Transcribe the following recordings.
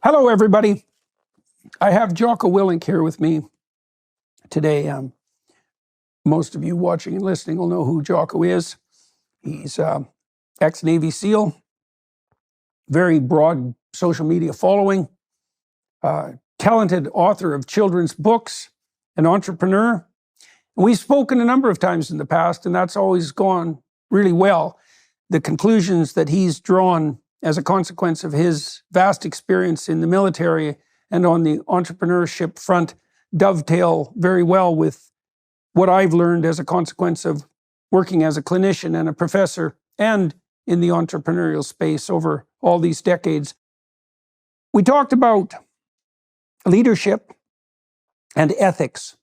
Hello, everybody. I have Jocko Willink here with me today. Most of you watching and listening will know who Jocko is. He's ex-Navy SEAL, very broad social media following, talented author of children's books, an entrepreneur. We've spoken a number of times in the past, and that's always gone really well. The conclusions that he's drawn as a consequence of his vast experience in the military and on the entrepreneurship front dovetail very well with what I've learned as a consequence of working as a clinician and a professor and in the entrepreneurial space over all these decades. We talked about leadership and ethics,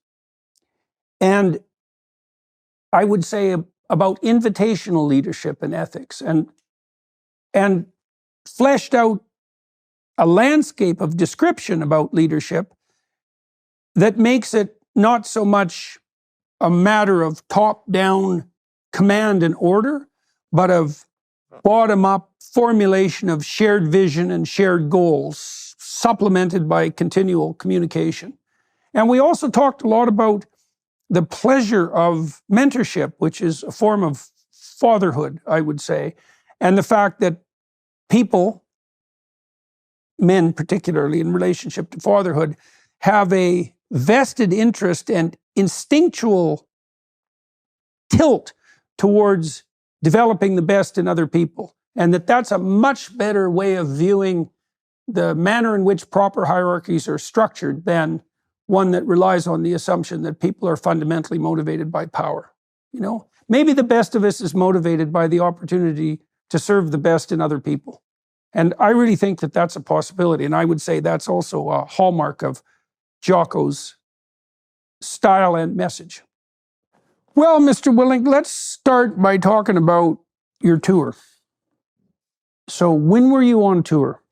and I would say about invitational leadership and ethics, and fleshed out a landscape of description about leadership that makes it not so much a matter of top-down command and order, but of bottom-up formulation of shared vision and shared goals, supplemented by continual communication. And we also talked a lot about the pleasure of mentorship, which is a form of fatherhood, I would say, and the fact that people, men particularly in relationship to fatherhood, have a vested interest and instinctual tilt towards developing the best in other people. And that's a much better way of viewing the manner in which proper hierarchies are structured than one that relies on the assumption that people are fundamentally motivated by power. You know, maybe the best of us is motivated by the opportunity to serve the best in other people. And I really think that that's a possibility. And I would say that's also a hallmark of Jocko's style and message. Well, Mr. Willink, let's start by talking about your tour. So when were you on tour?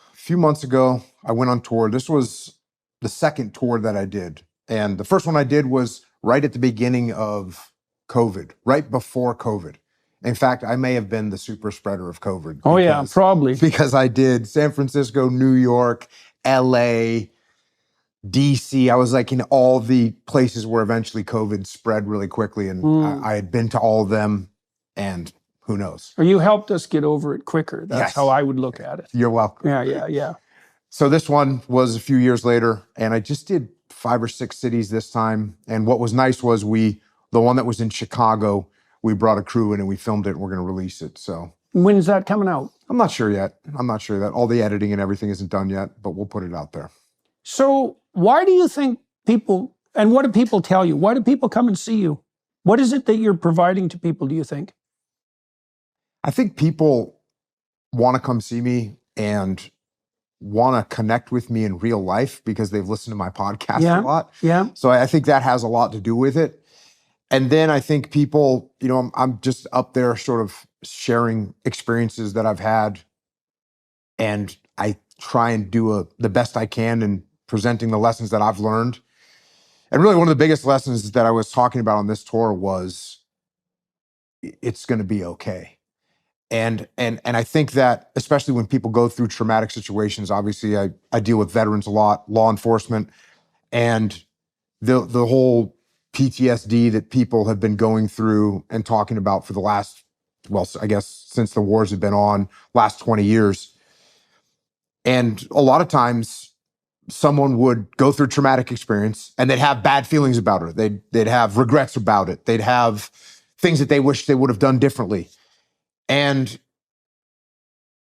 A few months ago, I went on tour. This was the second tour that I did. And the first one I did was right at the beginning of COVID, right before COVID. In fact, I may have been the super spreader of COVID. Oh, yeah, probably. Because I did San Francisco, New York, LA, DC. I was like in all the places where eventually COVID spread really quickly. And I had been to all of them, and who knows? Or you helped us get over it quicker. That's how I would look at it. You're welcome. Yeah. So this one was a few years later, and I just did 5 or 6 cities this time. And what was nice was the one that was in Chicago, we brought a crew in and we filmed it and we're going to release it. So when's that coming out? I'm not sure yet. All the editing and everything isn't done yet, but we'll put it out there. So why do you think people, and what do people tell you? Why do people come and see you? What is it that you're providing to people, do you think? I think people want to come see me and want to connect with me in real life because they've listened to my podcast a lot. Yeah. So I think that has a lot to do with it. And then I think people, I'm just up there sort of sharing experiences that I've had. And I try and do the best I can in presenting the lessons that I've learned. And really one of the biggest lessons that I was talking about on this tour was it's going to be okay. And I think that especially when people go through traumatic situations, obviously I deal with veterans a lot, law enforcement, and the whole PTSD that people have been going through and talking about for the last, I guess since the wars have been on, last 20 years. And a lot of times someone would go through traumatic experience and they'd have bad feelings about it. They'd have regrets about it. They'd have things that they wish they would have done differently. And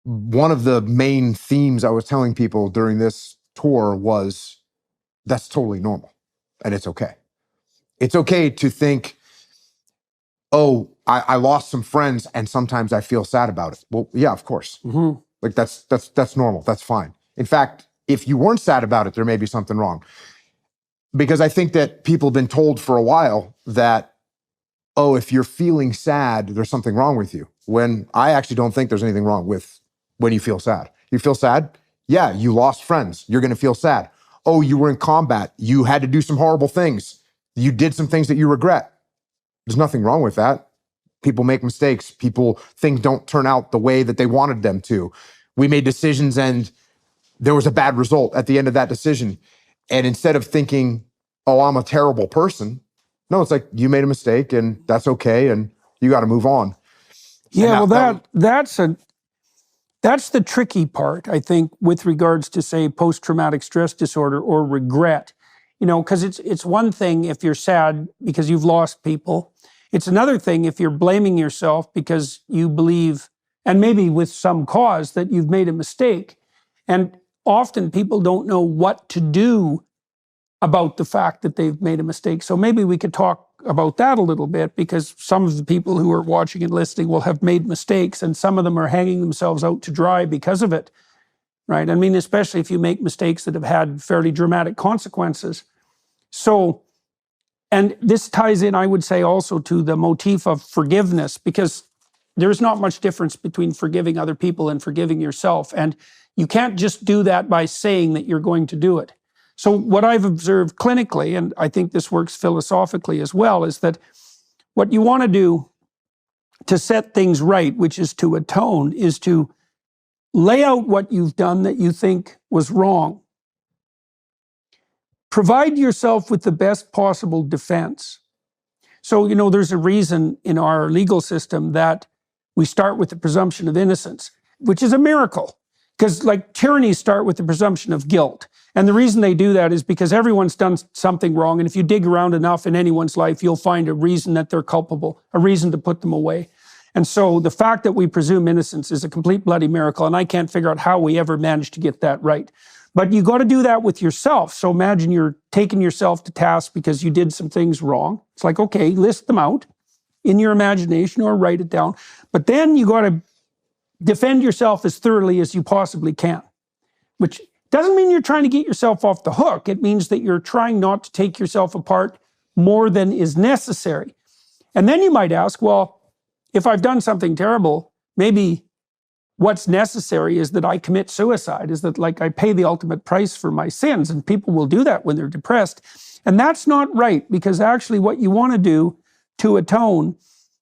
one of the main themes I was telling people during this tour was that's totally normal and it's okay. It's okay to think, oh, I lost some friends and sometimes I feel sad about it. Well, yeah, of course. Mm-hmm. Like that's normal. That's fine. In fact, if you weren't sad about it, there may be something wrong. Because I think that people have been told for a while that, oh, if you're feeling sad, there's something wrong with you. When I actually don't think there's anything wrong with when you feel sad. You feel sad? Yeah, you lost friends. You're going to feel sad. Oh, you were in combat. You had to do some horrible things. You did some things that you regret. There's nothing wrong with that. People make mistakes. Things don't turn out the way that they wanted them to. We made decisions and there was a bad result at the end of that decision. And instead of thinking, oh, I'm a terrible person, no, it's like, you made a mistake and that's okay, and you got to move on. Yeah, that's the tricky part, I think, with regards to, say, post-traumatic stress disorder or regret. Because it's one thing if you're sad because you've lost people. It's another thing if you're blaming yourself because you believe, and maybe with some cause, that you've made a mistake. And often people don't know what to do about the fact that they've made a mistake. So maybe we could talk about that a little bit, because some of the people who are watching and listening will have made mistakes, and some of them are hanging themselves out to dry because of it, right? I mean, especially if you make mistakes that have had fairly dramatic consequences. So, and this ties in, I would say, also to the motif of forgiveness, because there's not much difference between forgiving other people and forgiving yourself. And you can't just do that by saying that you're going to do it. So what I've observed clinically, and I think this works philosophically as well, is that what you want to do to set things right, which is to atone, is to lay out what you've done that you think was wrong. Provide yourself with the best possible defense. So, there's a reason in our legal system that we start with the presumption of innocence, which is a miracle. Because like tyrannies start with the presumption of guilt. And the reason they do that is because everyone's done something wrong. And if you dig around enough in anyone's life, you'll find a reason that they're culpable, a reason to put them away. And so the fact that we presume innocence is a complete bloody miracle. And I can't figure out how we ever managed to get that right. But you got to do that with yourself. So imagine you're taking yourself to task because you did some things wrong. It's like, okay, list them out in your imagination or write it down. But then you got to defend yourself as thoroughly as you possibly can, which doesn't mean you're trying to get yourself off the hook. It means that you're trying not to take yourself apart more than is necessary. And then you might ask, well, if I've done something terrible, maybe what's necessary is that I commit suicide, is that like I pay the ultimate price for my sins. And people will do that when they're depressed. And that's not right, because actually what you want to do to atone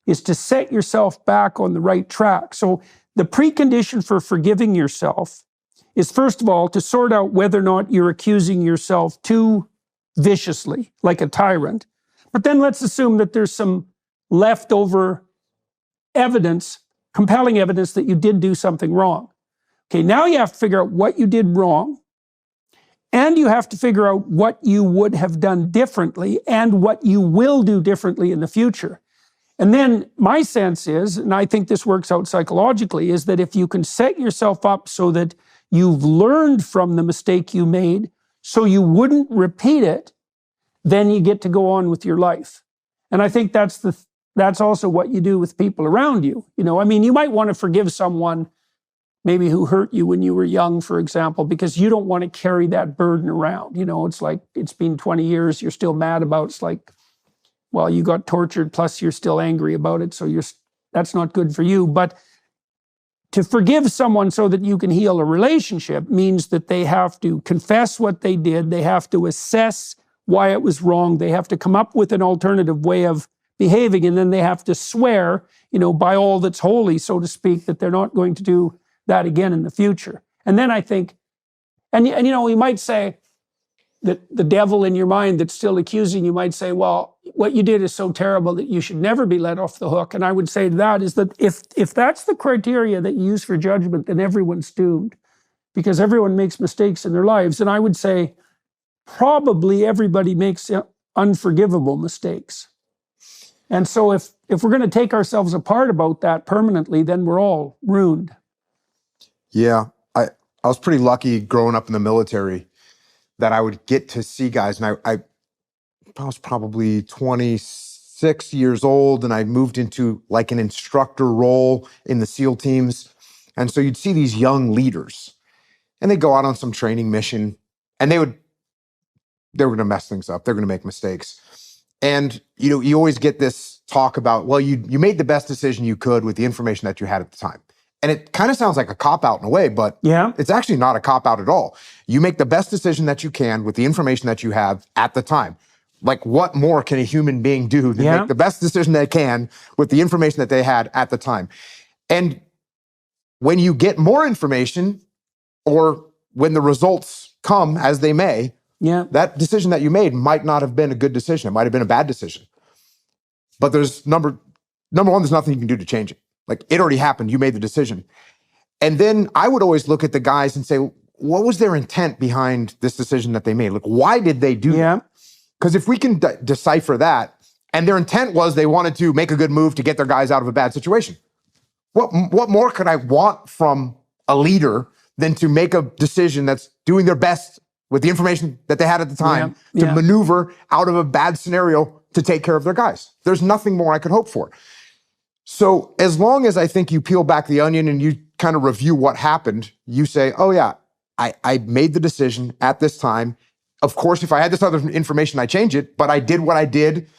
is to set yourself back on the right track. So the precondition for forgiving yourself is, first of all, to sort out whether or not you're accusing yourself too viciously, like a tyrant. But then let's assume that there's some leftover evidence, compelling evidence that you did do something wrong. Okay, now you have to figure out what you did wrong, and you have to figure out what you would have done differently and what you will do differently in the future. And then my sense is, and I think this works out psychologically, is that if you can set yourself up so that you've learned from the mistake you made so you wouldn't repeat it, then you get to go on with your life. And I think that's also what you do with people around you. I mean, you might want to forgive someone maybe who hurt you when you were young, for example, because you don't want to carry that burden around. It's like, it's been 20 years, you're still mad about it. It's like, well, you got tortured, plus you're still angry about it, so that's not good for you. But to forgive someone so that you can heal a relationship means that they have to confess what they did, they have to assess why it was wrong, they have to come up with an alternative way of behaving, and then they have to swear, by all that's holy, so to speak, that they're not going to do that again in the future. And then I think, and you might say, that the devil in your mind that's still accusing you might say, well, what you did is so terrible that you should never be let off the hook. And I would say to that is that if that's the criteria that you use for judgment, then everyone's doomed, because everyone makes mistakes in their lives. And I would say probably everybody makes unforgivable mistakes. And so if we're going to take ourselves apart about that permanently, then we're all ruined. Yeah, I was pretty lucky growing up in the military that I would get to see guys. And I was probably 26 years old, and I moved into like an instructor role in the SEAL teams. And so you'd see these young leaders, and they'd go out on some training mission, and they were going to mess things up. They're going to make mistakes. And, you always get this talk about, well, you made the best decision you could with the information that you had at the time. And it kind of sounds like a cop-out in a way, but yeah, it's actually not a cop-out at all. You make the best decision that you can with the information that you have at the time. Like, what more can a human being do than make the best decision they can with the information that they had at the time? And when you get more information, or when the results come as they may, that decision that you made might not have been a good decision. It might have been a bad decision. But there's number one, there's nothing you can do to change it. Like, it already happened. You made the decision. And then I would always look at the guys and say, what was their intent behind this decision that they made? Like, why did they do that? Because if we can decipher that, and their intent was they wanted to make a good move to get their guys out of a bad situation, what more could I want from a leader than to make a decision that's doing their best with the information that they had at the time to maneuver out of a bad scenario to take care of their guys? There's nothing more I could hope for. So as long as I think you peel back the onion and you kind of review what happened, you say, oh yeah, I made the decision at this time. Of course, if I had this other information, I change it, but I did what I did.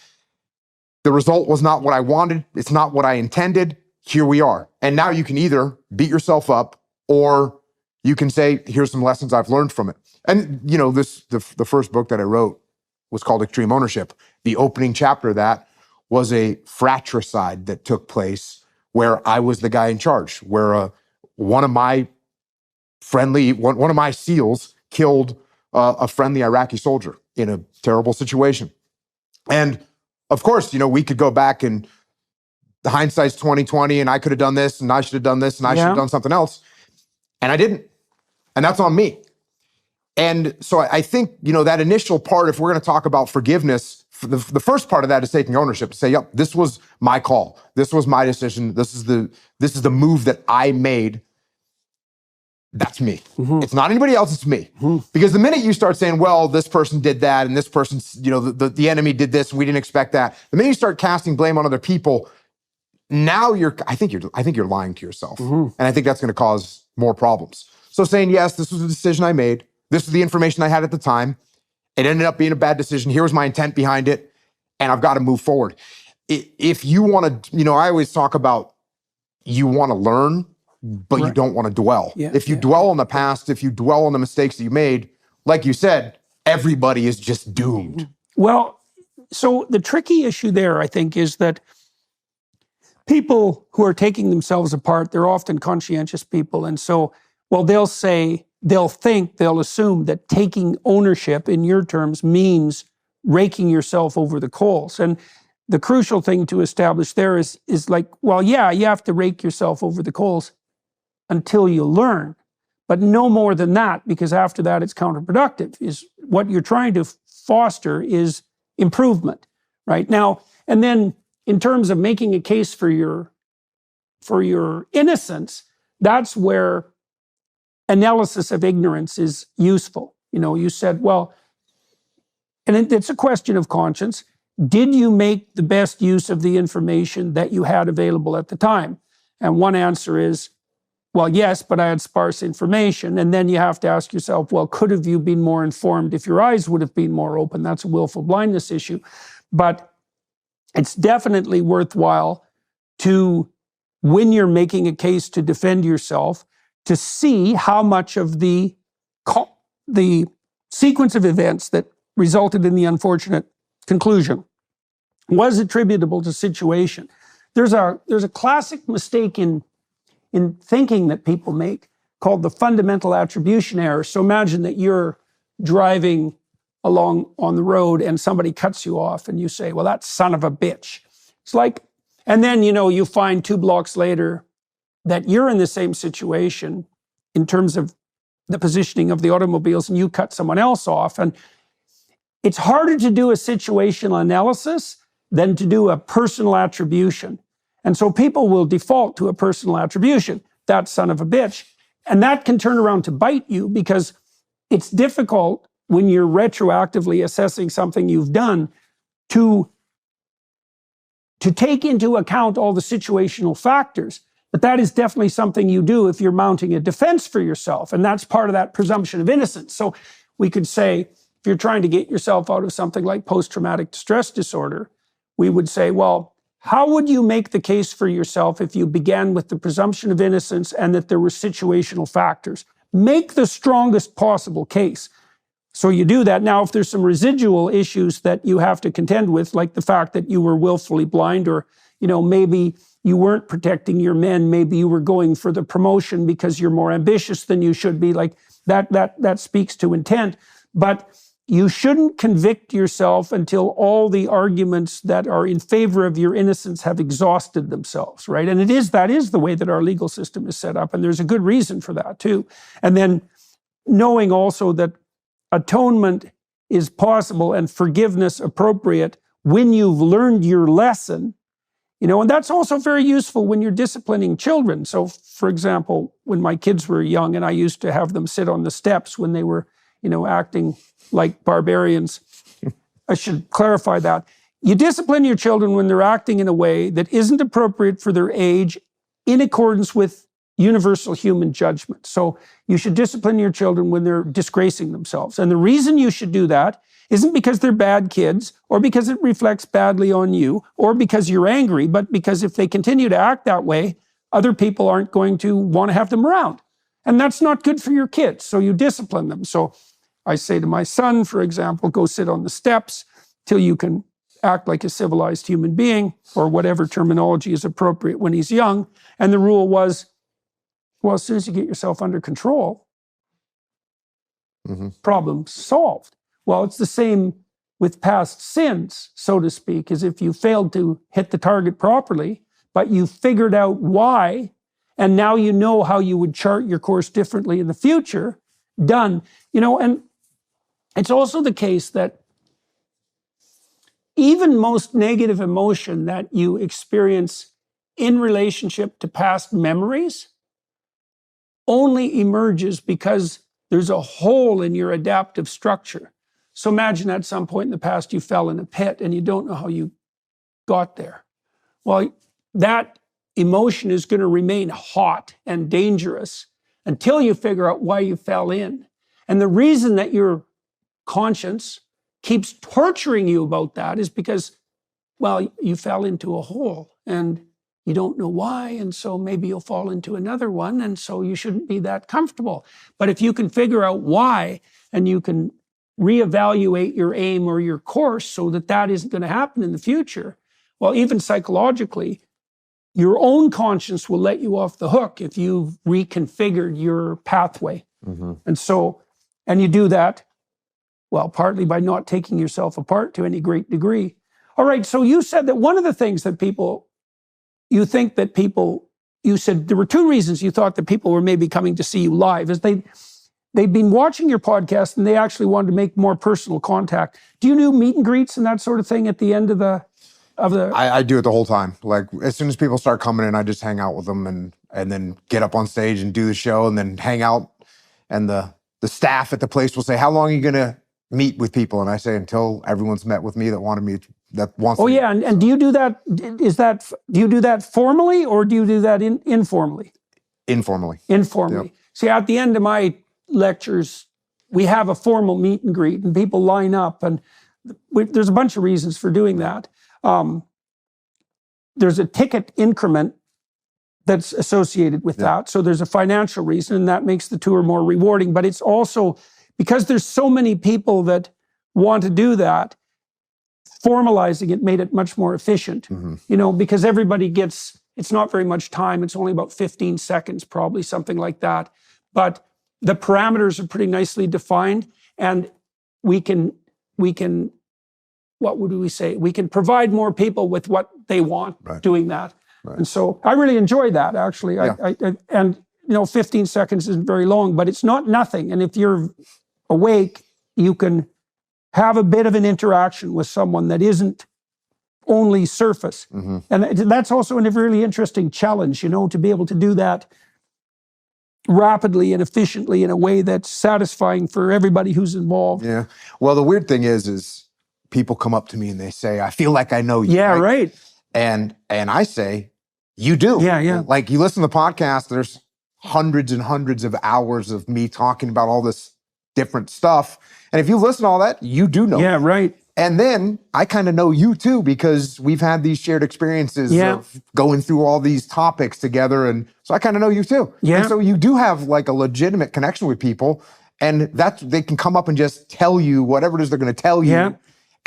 The result was not what I wanted. It's not what I intended. Here we are. And now you can either beat yourself up, or you can say, here's some lessons I've learned from it. And you know, the first book that I wrote was called Extreme Ownership. The opening chapter of that was a fratricide that took place where I was the guy in charge, where one of my SEALs killed a friendly Iraqi soldier in a terrible situation. And of course, you know, we could go back and the hindsight's 20/20, and I could have done this, and I should have done this, and I should have done something else. And I didn't. And that's on me. And so I think, you know, that initial part, if we're going to talk about forgiveness, the first part of that is taking ownership, to say, yep, this was my call. This was my decision. This is the move that I made. That's me. It's not anybody else, it's me. Because the minute you start saying, well, this person did that, and this person, you know, the enemy did this, and we didn't expect that. The minute you start casting blame on other people, now I think you're lying to yourself. And I think that's going to cause more problems. So saying, yes, this was a decision I made. This was the information I had at the time. It ended up being a bad decision. Here was my intent behind it, and I've got to move forward. If you want to, you know, I always talk about, you want to learn, but you don't want to dwell. If you dwell on the past, if you dwell on the mistakes that you made, like you said, everybody is just doomed. Well, so the tricky issue there, I think, is that people who are taking themselves apart, they're often conscientious people. And so, well, they'll assume that taking ownership, in your terms, means raking yourself over the coals. And the crucial thing to establish there is like, well, yeah, you have to rake yourself over the coals until you learn, but no more than that, because after that it's counterproductive. Is what you're trying to foster is improvement, right? Now, and then in terms of making a case for your innocence, that's where analysis of ignorance is useful. You know, you said, well, and it's a question of conscience. Did you make the best use of the information that you had available at the time? And one answer is, well, yes, but I had sparse information. And then you have to ask yourself, well, could have you been more informed if your eyes would have been more open? That's a willful blindness issue. But it's definitely worthwhile to, when you're making a case to defend yourself, to see how much of the sequence of events that resulted in the unfortunate conclusion was attributable to situation. There's a classic mistake in thinking that people make called the fundamental attribution error. So imagine that you're driving along on the road and somebody cuts you off and you say, well, that son of a bitch. It's like, and then, you know, you find 2 blocks later that you're in the same situation in terms of the positioning of the automobiles, and you cut someone else off. And it's harder to do a situational analysis than to do a personal attribution. And so people will default to a personal attribution, that son of a bitch. And that can turn around to bite you, because it's difficult when you're retroactively assessing something you've done to take into account all the situational factors. But that is definitely something you do if you're mounting a defense for yourself. And that's part of that presumption of innocence. So we could say, if you're trying to get yourself out of something like post-traumatic stress disorder, we would say, well, how would you make the case for yourself if you began with the presumption of innocence and that there were situational factors? Make the strongest possible case. So you do that. Now, if there's some residual issues that you have to contend with, like the fact that you were willfully blind, or maybe you weren't protecting your men. Maybe you were going for the promotion because you're more ambitious than you should be. Like that speaks to intent. But you shouldn't convict yourself until all the arguments that are in favor of your innocence have exhausted themselves, right? And that is the way that our legal system is set up. And there's a good reason for that too. And then knowing also that atonement is possible and forgiveness appropriate when you've learned your lesson, and that's also very useful when you're disciplining children. So, for example, when my kids were young and I used to have them sit on the steps when they were, acting like barbarians, I should clarify that. You discipline your children when they're acting in a way that isn't appropriate for their age in accordance with universal human judgment. So you should discipline your children when they're disgracing themselves. And the reason you should do that isn't because they're bad kids or because it reflects badly on you or because you're angry, but because if they continue to act that way, other people aren't going to want to have them around. And that's not good for your kids. So you discipline them. So I say to my son, for example, go sit on the steps till you can act like a civilized human being, or whatever terminology is appropriate when he's young. And the rule was, well, as soon as you get yourself under control, problem solved. Well, it's the same with past sins, so to speak, as if you failed to hit the target properly, but you figured out why, and now you know how you would chart your course differently in the future, done. And it's also the case that even most negative emotion that you experience in relationship to past memories only emerges because there's a hole in your adaptive structure. So imagine at some point in the past you fell in a pit and you don't know how you got there. Well, that emotion is going to remain hot and dangerous until you figure out why you fell in. And the reason that your conscience keeps torturing you about that is because, well, you fell into a hole and you don't know why, and so maybe you'll fall into another one, and so you shouldn't be that comfortable. But if you can figure out why, and you can reevaluate your aim or your course so that isn't going to happen in the future, well, even psychologically, your own conscience will let you off the hook if you've reconfigured your pathway. And you do that, well, partly by not taking yourself apart to any great degree. All right, so you said that one of the things that you said there were two reasons you thought that people were maybe coming to see you live, is they'd been watching your podcast and they actually wanted to make more personal contact. Do you do meet and greets and that sort of thing at the end of the... I do it the whole time. Like, as soon as people start coming in, I just hang out with them and then get up on stage and do the show and then hang out. And the staff at the place will say, how long are you going to meet with people? And I say, until everyone's met with me that wants to meet. Yeah, and do you do that? Do you do that formally or do you do that informally? Informally. Yep. See, at the end of my lectures, we have a formal meet and greet, and people line up, and there's a bunch of reasons for doing that. There's a ticket increment that's associated with that, so there's a financial reason, and that makes the tour more rewarding. But it's also because there's so many people that want to do that. Formalizing it made it much more efficient, because everybody it's not very much time. It's only about 15 seconds, probably something like that. But the parameters are pretty nicely defined, and we can, what would we say? We can provide more people with what they want doing that. Right. And so I really enjoyed that, actually. Yeah. 15 seconds isn't very long, but it's not nothing. And if you're awake, you can have a bit of an interaction with someone that isn't only surface. And that's also a really interesting challenge, to be able to do that rapidly and efficiently in a way that's satisfying for everybody who's involved. Yeah. Well, the weird thing is people come up to me and they say, I feel like I know you. Yeah, right. And I say, you do. Yeah. Like, you listen to the podcast, there's hundreds and hundreds of hours of me talking about all this different stuff. And if you listen to all that, you do know. Yeah, right. And then I kind of know you too, because we've had these shared experiences of going through all these topics together. And so I kind of know you too. Yeah. And so you do have like a legitimate connection with people, and they can come up and just tell you whatever it is they're going to tell you. Yeah.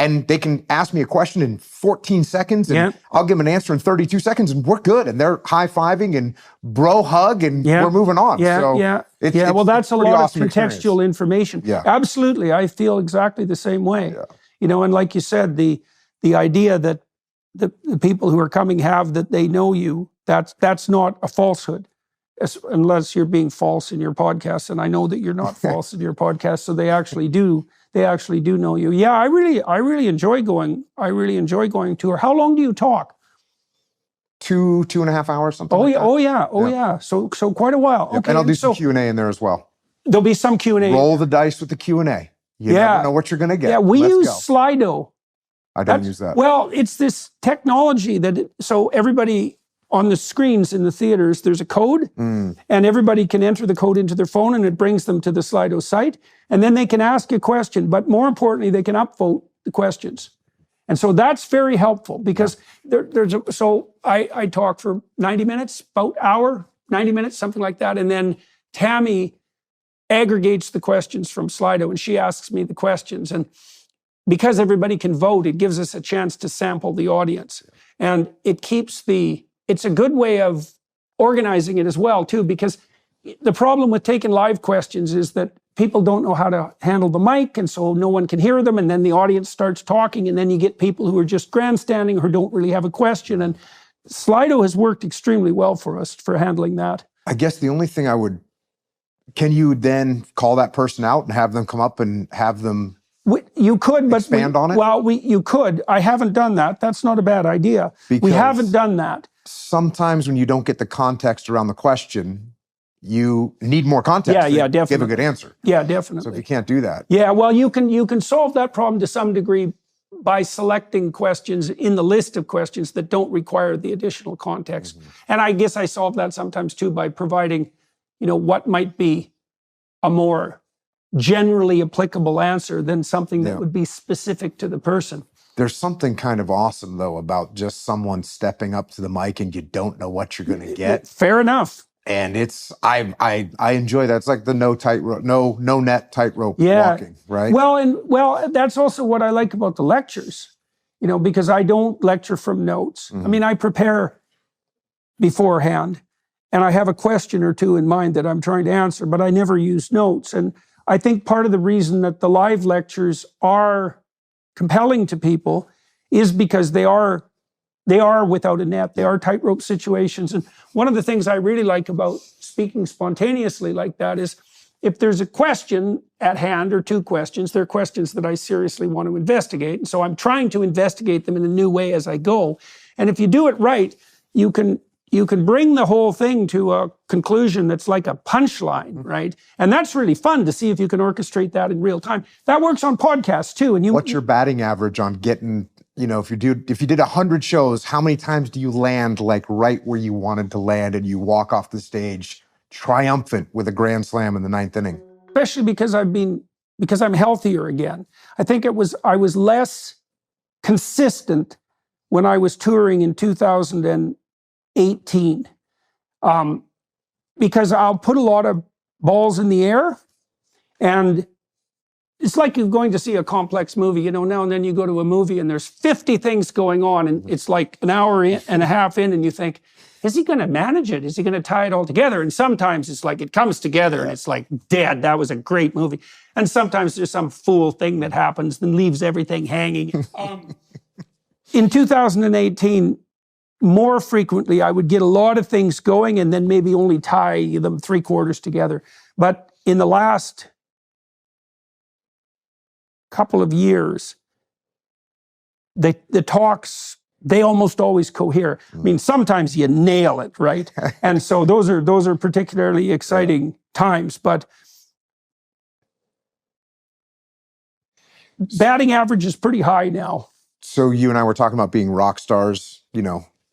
and they can ask me a question in 14 seconds and Yeah. I'll give them an answer in 32 seconds and we're good. And they're high-fiving and bro hug and Yeah. we're moving on. Yeah, So yeah. it's, Yeah, well, that's a pretty lot awesome of contextual experience. information. Yeah. Absolutely. I feel exactly the same way. Yeah. You know, and like you said, the idea that the people who are coming have that they know you, that's not a falsehood. Unless you're being false in your podcast, and I know that you're not false in your podcast, so they actually do know you. Yeah, I really enjoy going. I really enjoy going to her. How long do you talk? 2.5 hours, something like that. Oh yeah. So quite a while. Yep. Okay, And I'll do some Q&A in there as well. There'll be some Q&A. Roll the dice with the Q&A. You never know what you're going to get. Yeah, we Let's use go. Slido. I don't use that. Well, it's this technology so everybody on the screens in the theaters, there's a code, and everybody can enter the code into their phone, and it brings them to the Slido site, and then they can ask a question, but more importantly, they can upvote the questions. And so that's very helpful because I talk for 90 minutes, about hour, 90 minutes, something like that, and then Tammy aggregates the questions from Slido, and she asks me the questions, and because everybody can vote, it gives us a chance to sample the audience. And it's a good way of organizing it as well, too, because the problem with taking live questions is that people don't know how to handle the mic, and so no one can hear them, and then the audience starts talking, and then you get people who are just grandstanding or don't really have a question. And Slido has worked extremely well for us for handling that. I guess the only thing can you then call that person out and have them come up and have them You could, but expand on it? Well, you could. I haven't done that. That's not a bad idea. We haven't done that. Sometimes when you don't get the context around the question, you need more context to definitely. give a good answer. Yeah, definitely. So if you can't do that. Yeah, well, you can solve that problem to some degree by selecting questions in the list of questions that don't require the additional context. And I guess I solve that sometimes too by providing, what might be a more generally applicable answer than something that would be specific to the person. There's something kind of awesome though about just someone stepping up to the mic and you don't know what you're going to get. Fair enough. And I enjoy that. It's like the no net tightrope walking, right? Well, that's also what I like about the lectures, because I don't lecture from notes. I mean, I prepare beforehand and I have a question or two in mind that I'm trying to answer, but I never use notes. And I think part of the reason that the live lectures are compelling to people is because they are without a net. They are tightrope situations. And one of the things I really like about speaking spontaneously like that is if there's a question at hand or two questions, they're questions that I seriously want to investigate. And so I'm trying to investigate them in a new way as I go. And if you do it right, you can bring the whole thing to a conclusion that's like a punchline, right? And that's really fun to see if you can orchestrate that in real time. That works on podcasts too. And what's your batting average on getting, if you did 100 shows, how many times do you land like right where you wanted to land and you walk off the stage triumphant with a grand slam in the 9th inning? Especially because I'm healthier again. I think I was less consistent when I was touring in 2018. Because I'll put a lot of balls in the air, and it's like you're going to see a complex movie, now and then you go to a movie and there's 50 things going on, and it's like an hour and a half in, and you think, is he going to manage it? Is he going to tie it all together? And sometimes it's like it comes together and it's like, Dad, that was a great movie. And sometimes there's some fool thing that happens and leaves everything hanging. In 2018, more frequently, I would get a lot of things going and then maybe only tie them 3/4 together. But in the last couple of years, the talks, they almost always cohere. I mean, sometimes you nail it, right? And so those are particularly exciting times. But batting average is pretty high now. So you and I were talking about being rock stars,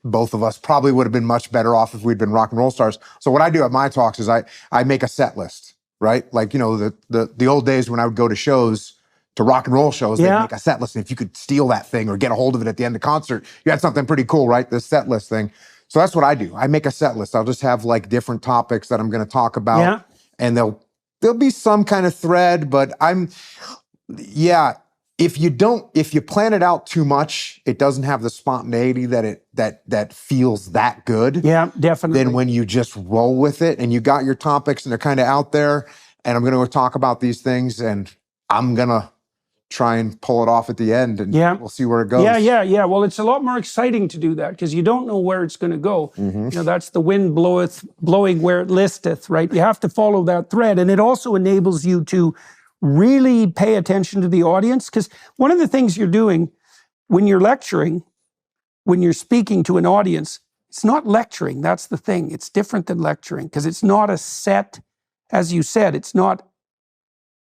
both of us probably would have been much better off if we'd been rock and roll stars. So what I do at my talks is I make a set list, right? Like, the old days when I would go to shows, to rock and roll shows, they'd make a set list. And if you could steal that thing or get a hold of it at the end of the concert, you had something pretty cool, right? This set list thing. So that's what I do. I make a set list. I'll just have like different topics that I'm going to talk about. And there'll be some kind of thread, but if you plan it out too much, it doesn't have the spontaneity that feels that good. Yeah, definitely. Then when you just roll with it and you got your topics and they're kind of out there, and I'm going to talk about these things and I'm going to try and pull it off at the end, and we'll see where it goes. Yeah. Well, it's a lot more exciting to do that because you don't know where it's going to go. That's the wind blowing where it listeth, right? You have to follow that thread. And it also enables you to really pay attention to the audience, because one of the things you're doing when you're lecturing, when you're speaking to an audience, it's not lecturing. That's the thing. It's different than lecturing because it's not a set, as you said, it's not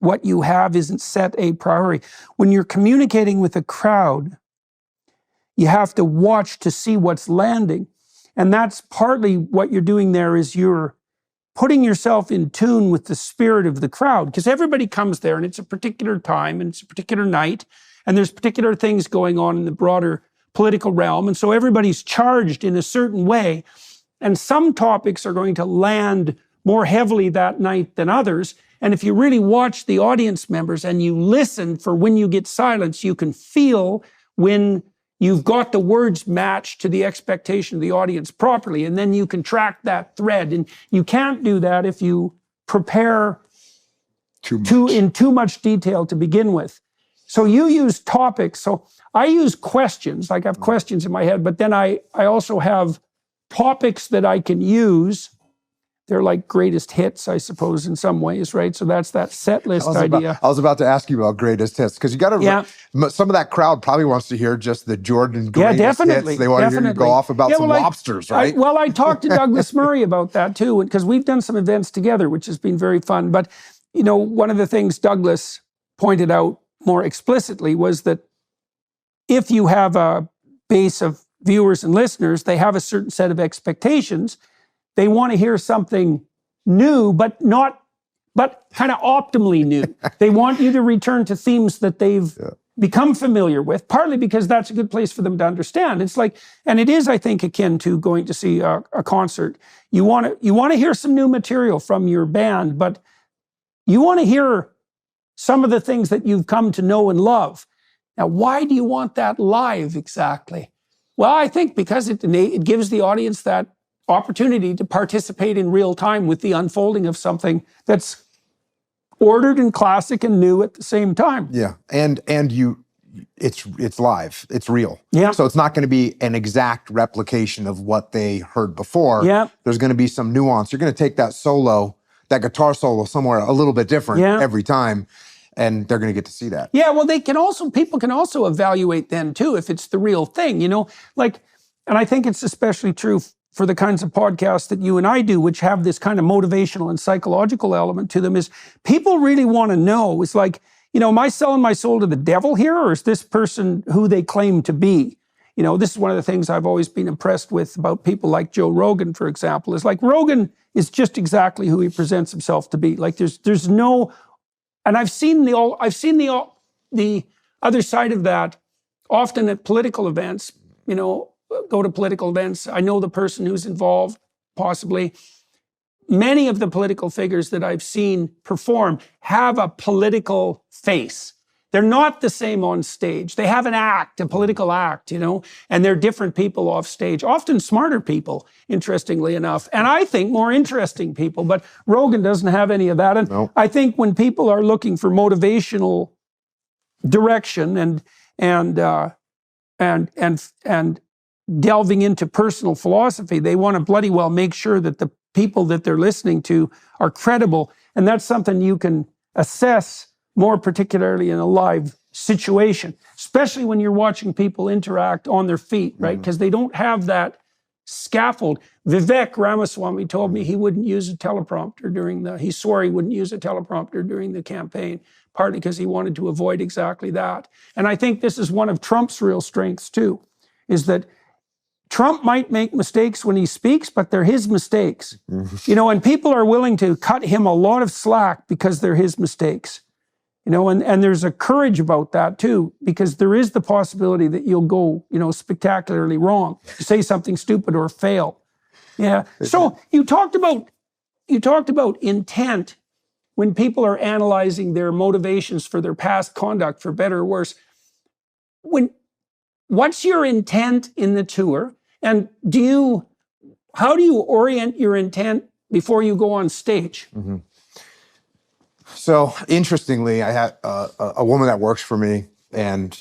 what you have isn't set a priori. When you're communicating with a crowd, you have to watch to see what's landing. And that's partly what you're doing there is you're putting yourself in tune with the spirit of the crowd, because everybody comes there and it's a particular time and it's a particular night and there's particular things going on in the broader political realm. And so everybody's charged in a certain way. And some topics are going to land more heavily that night than others. And if you really watch the audience members and you listen for when you get silence, you can feel when you've got the words matched to the expectation of the audience properly. And then you can track that thread. And you can't do that if you prepare in too much detail to begin with. So you use topics. So I use questions, like I have questions in my head, but then I also have topics that I can use. They're like greatest hits, I suppose, in some ways, right? So that's that set list idea. I was about to ask you about greatest hits, because you got to. Some of that crowd probably wants to hear just the Jordan greatest hits. They want to hear you go off about some lobsters, right? I talked to Douglas Murray about that too, because we've done some events together, which has been very fun. But one of the things Douglas pointed out more explicitly was that if you have a base of viewers and listeners, they have a certain set of expectations. They want to hear something new, but kind of optimally new. They want you to return to themes that they've become familiar with, partly because that's a good place for them to understand. It's like, and it is, I think, akin to going to see a concert. You want to hear some new material from your band, but you want to hear some of the things that you've come to know and love. Now, why do you want that live exactly? Well, I think because it gives the audience that opportunity to participate in real time with the unfolding of something that's ordered and classic and new at the same time. Yeah, and it's live, it's real. Yeah. So it's not going to be an exact replication of what they heard before. Yeah. There's going to be some nuance. You're going to take that guitar solo somewhere a little bit different every time, and they're going to get to see that. Yeah, well, people can also evaluate then too if it's the real thing, and I think it's especially true for the kinds of podcasts that you and I do, which have this kind of motivational and psychological element to them, is people really want to know, it's like, am I selling my soul to the devil here, or is this person who they claim to be? This is one of the things I've always been impressed with about people like Joe Rogan, for example, is like Rogan is just exactly who he presents himself to be. Like there's no, and I've seen the other side of that often at political events, go to political events. I know the person who's involved, possibly. Many of the political figures that I've seen perform have a political face. They're not the same on stage. They have a political act, and they're different people off stage, often smarter people, interestingly enough, and I think more interesting people, but Rogan doesn't have any of that. And I think when people are looking for motivational direction and delving into personal philosophy, they want to bloody well make sure that the people that they're listening to are credible. And that's something you can assess more particularly in a live situation, especially when you're watching people interact on their feet, right? Because they don't have that scaffold. Vivek Ramaswamy told me he wouldn't use a teleprompter he swore he wouldn't use a teleprompter during the campaign, partly because he wanted to avoid exactly that. And I think this is one of Trump's real strengths too, is that Trump might make mistakes when he speaks, but they're his mistakes. And people are willing to cut him a lot of slack because they're his mistakes. And there's a courage about that too, because there is the possibility that you'll go, spectacularly wrong, say something stupid or fail. Yeah. So you talked about intent when people are analyzing their motivations for their past conduct, for better or worse. what's your intent in the tour? And how do you orient your intent before you go on stage? Mm-hmm. So interestingly, I had a woman that works for me, and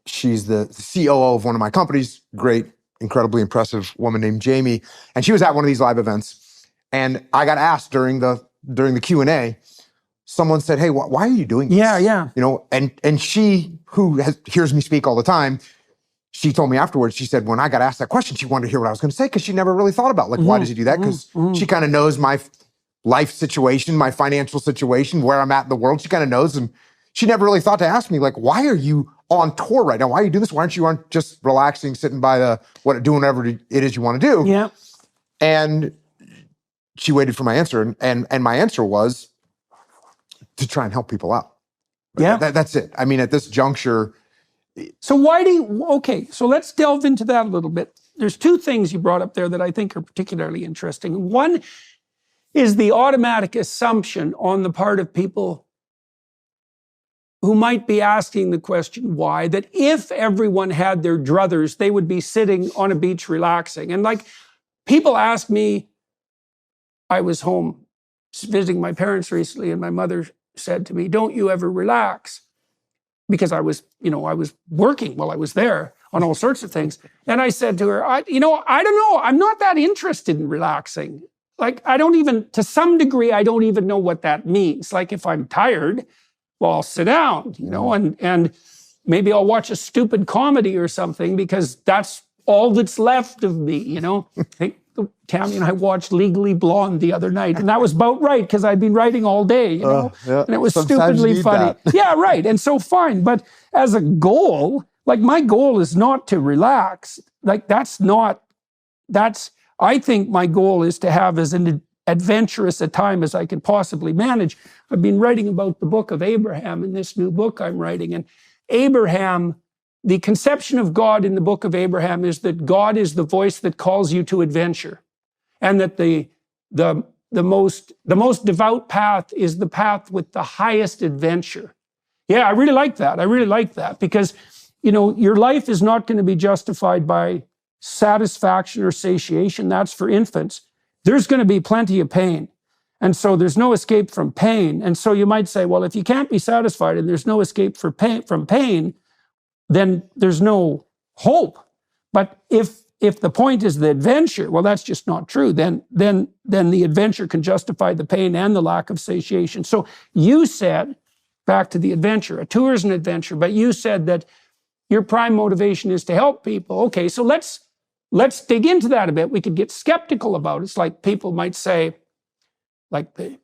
she's the COO of one of my companies. Great, incredibly impressive woman named Jamie. And she was at one of these live events, and I got asked during the Q&A. Someone said, "Hey, why are you doing this?" Yeah. You know, and she, who hears me speak all the time, she told me afterwards, she said, when I got asked that question, she wanted to hear what I was going to say, because she never really thought about, like, why does he do that? Because she kind of knows my life situation, my financial situation, where I'm at in the world. She kind of knows, and she never really thought to ask me, like, why are you on tour right now? Why are you doing this? Why aren't you just relaxing, sitting by doing whatever it is you want to do? Yeah. And she waited for my answer, and my answer was to try and help people out. Yeah. That's it. I mean, at this juncture. So so let's delve into that a little bit. There's two things you brought up there that I think are particularly interesting. One is the automatic assumption on the part of people who might be asking the question why, that if everyone had their druthers, they would be sitting on a beach relaxing. And like, people ask me, I was home visiting my parents recently, and my mother said to me, "Don't you ever relax?" Because I was working while I was there on all sorts of things. And I said to her, I don't know. I'm not that interested in relaxing. Like, to some degree, I don't even know what that means. Like, if I'm tired, well, I'll sit down, and maybe I'll watch a stupid comedy or something, because that's all that's left of me, I think Tammy and I watched Legally Blonde the other night, and that was about right, because I'd been writing all day, and it was stupidly funny. Yeah, right. And so fine. But as a goal, like, my goal is not to relax. Like, I think my goal is to have as an adventurous a time as I can possibly manage. I've been writing about the book of Abraham in this new book I'm writing. And Abraham, the conception of God in the book of Abraham is that God is the voice that calls you to adventure. And that the most devout path is the path with the highest adventure. Yeah, I really like that. Because, your life is not going to be justified by satisfaction or satiation. That's for infants. There's going to be plenty of pain. And so there's no escape from pain. And so you might say, well, if you can't be satisfied and there's no escape from pain, then there's no hope. But if the point is the adventure, well, that's just not true. Then the adventure can justify the pain and the lack of satiation. So you said, back to the adventure, a tour is an adventure, but you said that your prime motivation is to help people. Okay, so let's dig into that a bit. We could get skeptical about it. It's like people might say, like the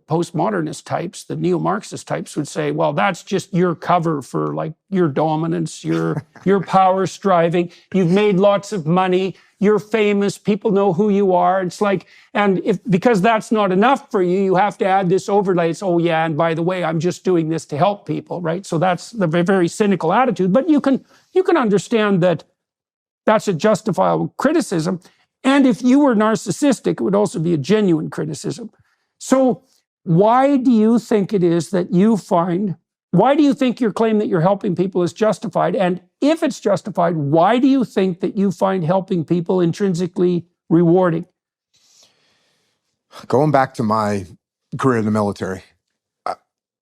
postmodernist types, the neo-Marxist types would say, well, that's just your cover for, like, your dominance, your power striving. You've made lots of money. You're famous. People know who you are. It's like, and because that's not enough for you, you have to add this overlay. It's, oh yeah, and by the way, I'm just doing this to help people, right? So that's the very cynical attitude. But you can understand that that's a justifiable criticism. And if you were narcissistic, it would also be a genuine criticism. So why do you think it is that why do you think your claim that you're helping people is justified? And if it's justified, why do you think that you find helping people intrinsically rewarding? Going back to my career in the military,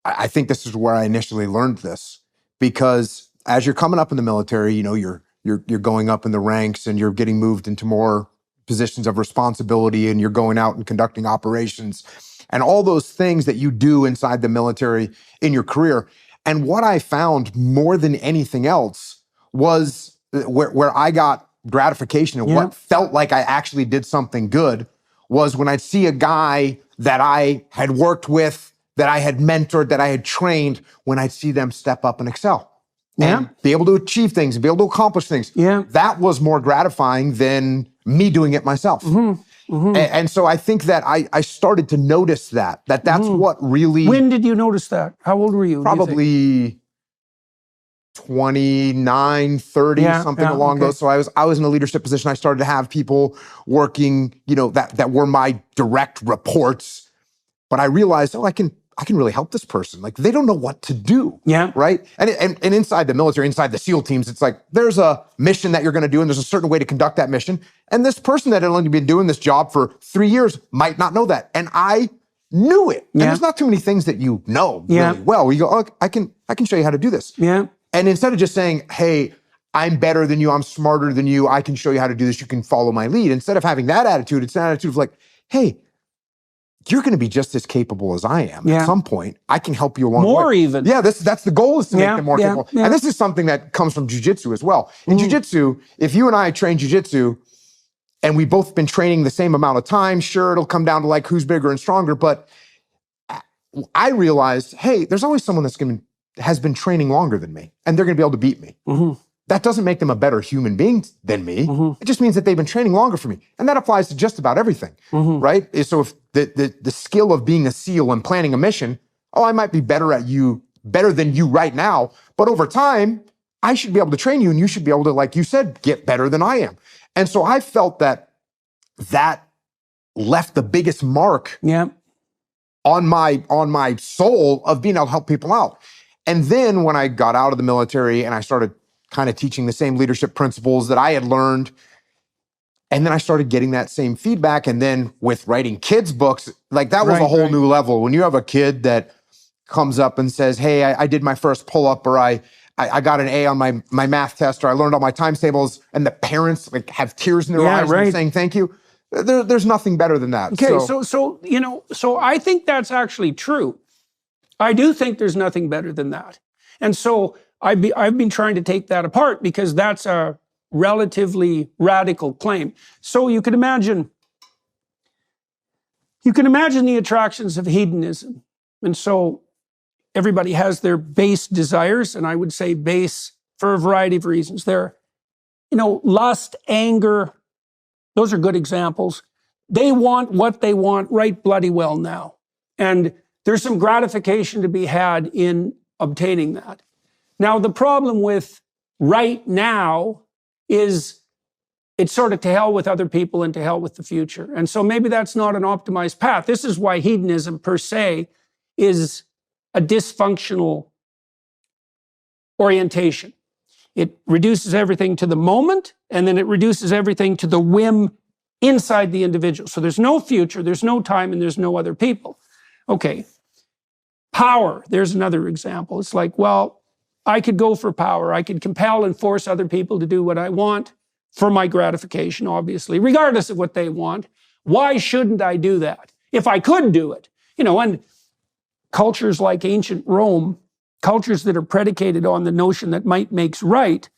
I think this is where I initially learned this, because as you're coming up in the military, you're going up in the ranks and you're getting moved into more positions of responsibility, and you're going out and conducting operations and all those things that you do inside the military in your career. And what I found more than anything else was where I got gratification and what felt like I actually did something good was when I'd see a guy that I had worked with, that I had mentored, that I had trained, when I'd see them step up and excel. And be able to achieve things, and be able to accomplish things. Yeah. That was more gratifying than me doing it myself. And so I think that I started to notice that's what really... When did you notice that? How old were you? Probably 29, 30, something along those. So I was in a leadership position. I started to have people working, that were my direct reports. But I realized, I can I can really help this person. Like, they don't know what to do. Yeah. Right. And inside the military, inside the SEAL teams, it's like, there's a mission that you're going to do, and there's a certain way to conduct that mission. And this person that had only been doing this job for 3 years might not know that. And I knew it. And there's not too many things that you know really well. You go, oh, I can show you how to do this. Yeah. And instead of just saying, hey, I'm better than you, I'm smarter than you, I can show you how to do this, you can follow my lead. Instead of having that attitude, it's an attitude of like, hey, you're going to be just as capable as I am at some point. I can help you along the way. More even. Yeah, that's the goal, is to make them more capable. Yeah. And this is something that comes from jiu-jitsu as well. In jiu-jitsu, if you and I train jiu-jitsu and we've both been training the same amount of time, sure, it'll come down to like who's bigger and stronger. But I realized, hey, there's always someone has been training longer than me, and they're going to be able to beat me. That doesn't make them a better human being than me. It just means that they've been training longer for me. And that applies to just about everything, right? So if the skill of being a SEAL and planning a mission, I might be better than you right now, but over time, I should be able to train you, and you should be able to, like you said, get better than I am. And so I felt that left the biggest mark on my soul of being able to help people out. And then when I got out of the military and I started kind of teaching the same leadership principles that I had learned, and then I started getting that same feedback. And then with writing kids' books, like that was a whole new level. When you have a kid that comes up and says, hey, I did my first pull-up, or I got an A on my math test, or I learned all my times tables, and the parents like have tears in their eyes and saying thank you. There's nothing better than that. Okay, so I think that's actually true. I do think there's nothing better than that. And so I've been trying to take that apart, because that's a relatively radical claim. So you can imagine the attractions of hedonism. And so everybody has their base desires, and I would say base for a variety of reasons. They're, lust, anger, those are good examples. They want what they want right bloody well now. And there's some gratification to be had in obtaining that. Now, the problem with right now is it's sort of to hell with other people and to hell with the future. And so maybe that's not an optimized path. This is why hedonism per se is a dysfunctional orientation. It reduces everything to the moment, and then it reduces everything to the whim inside the individual. So there's no future, there's no time, and there's no other people. Okay. Power, there's another example. It's like, well, I could go for power. I could compel and force other people to do what I want for my gratification, obviously, regardless of what they want. Why shouldn't I do that? If I could do it, and cultures like ancient Rome, cultures that are predicated on the notion that might makes right,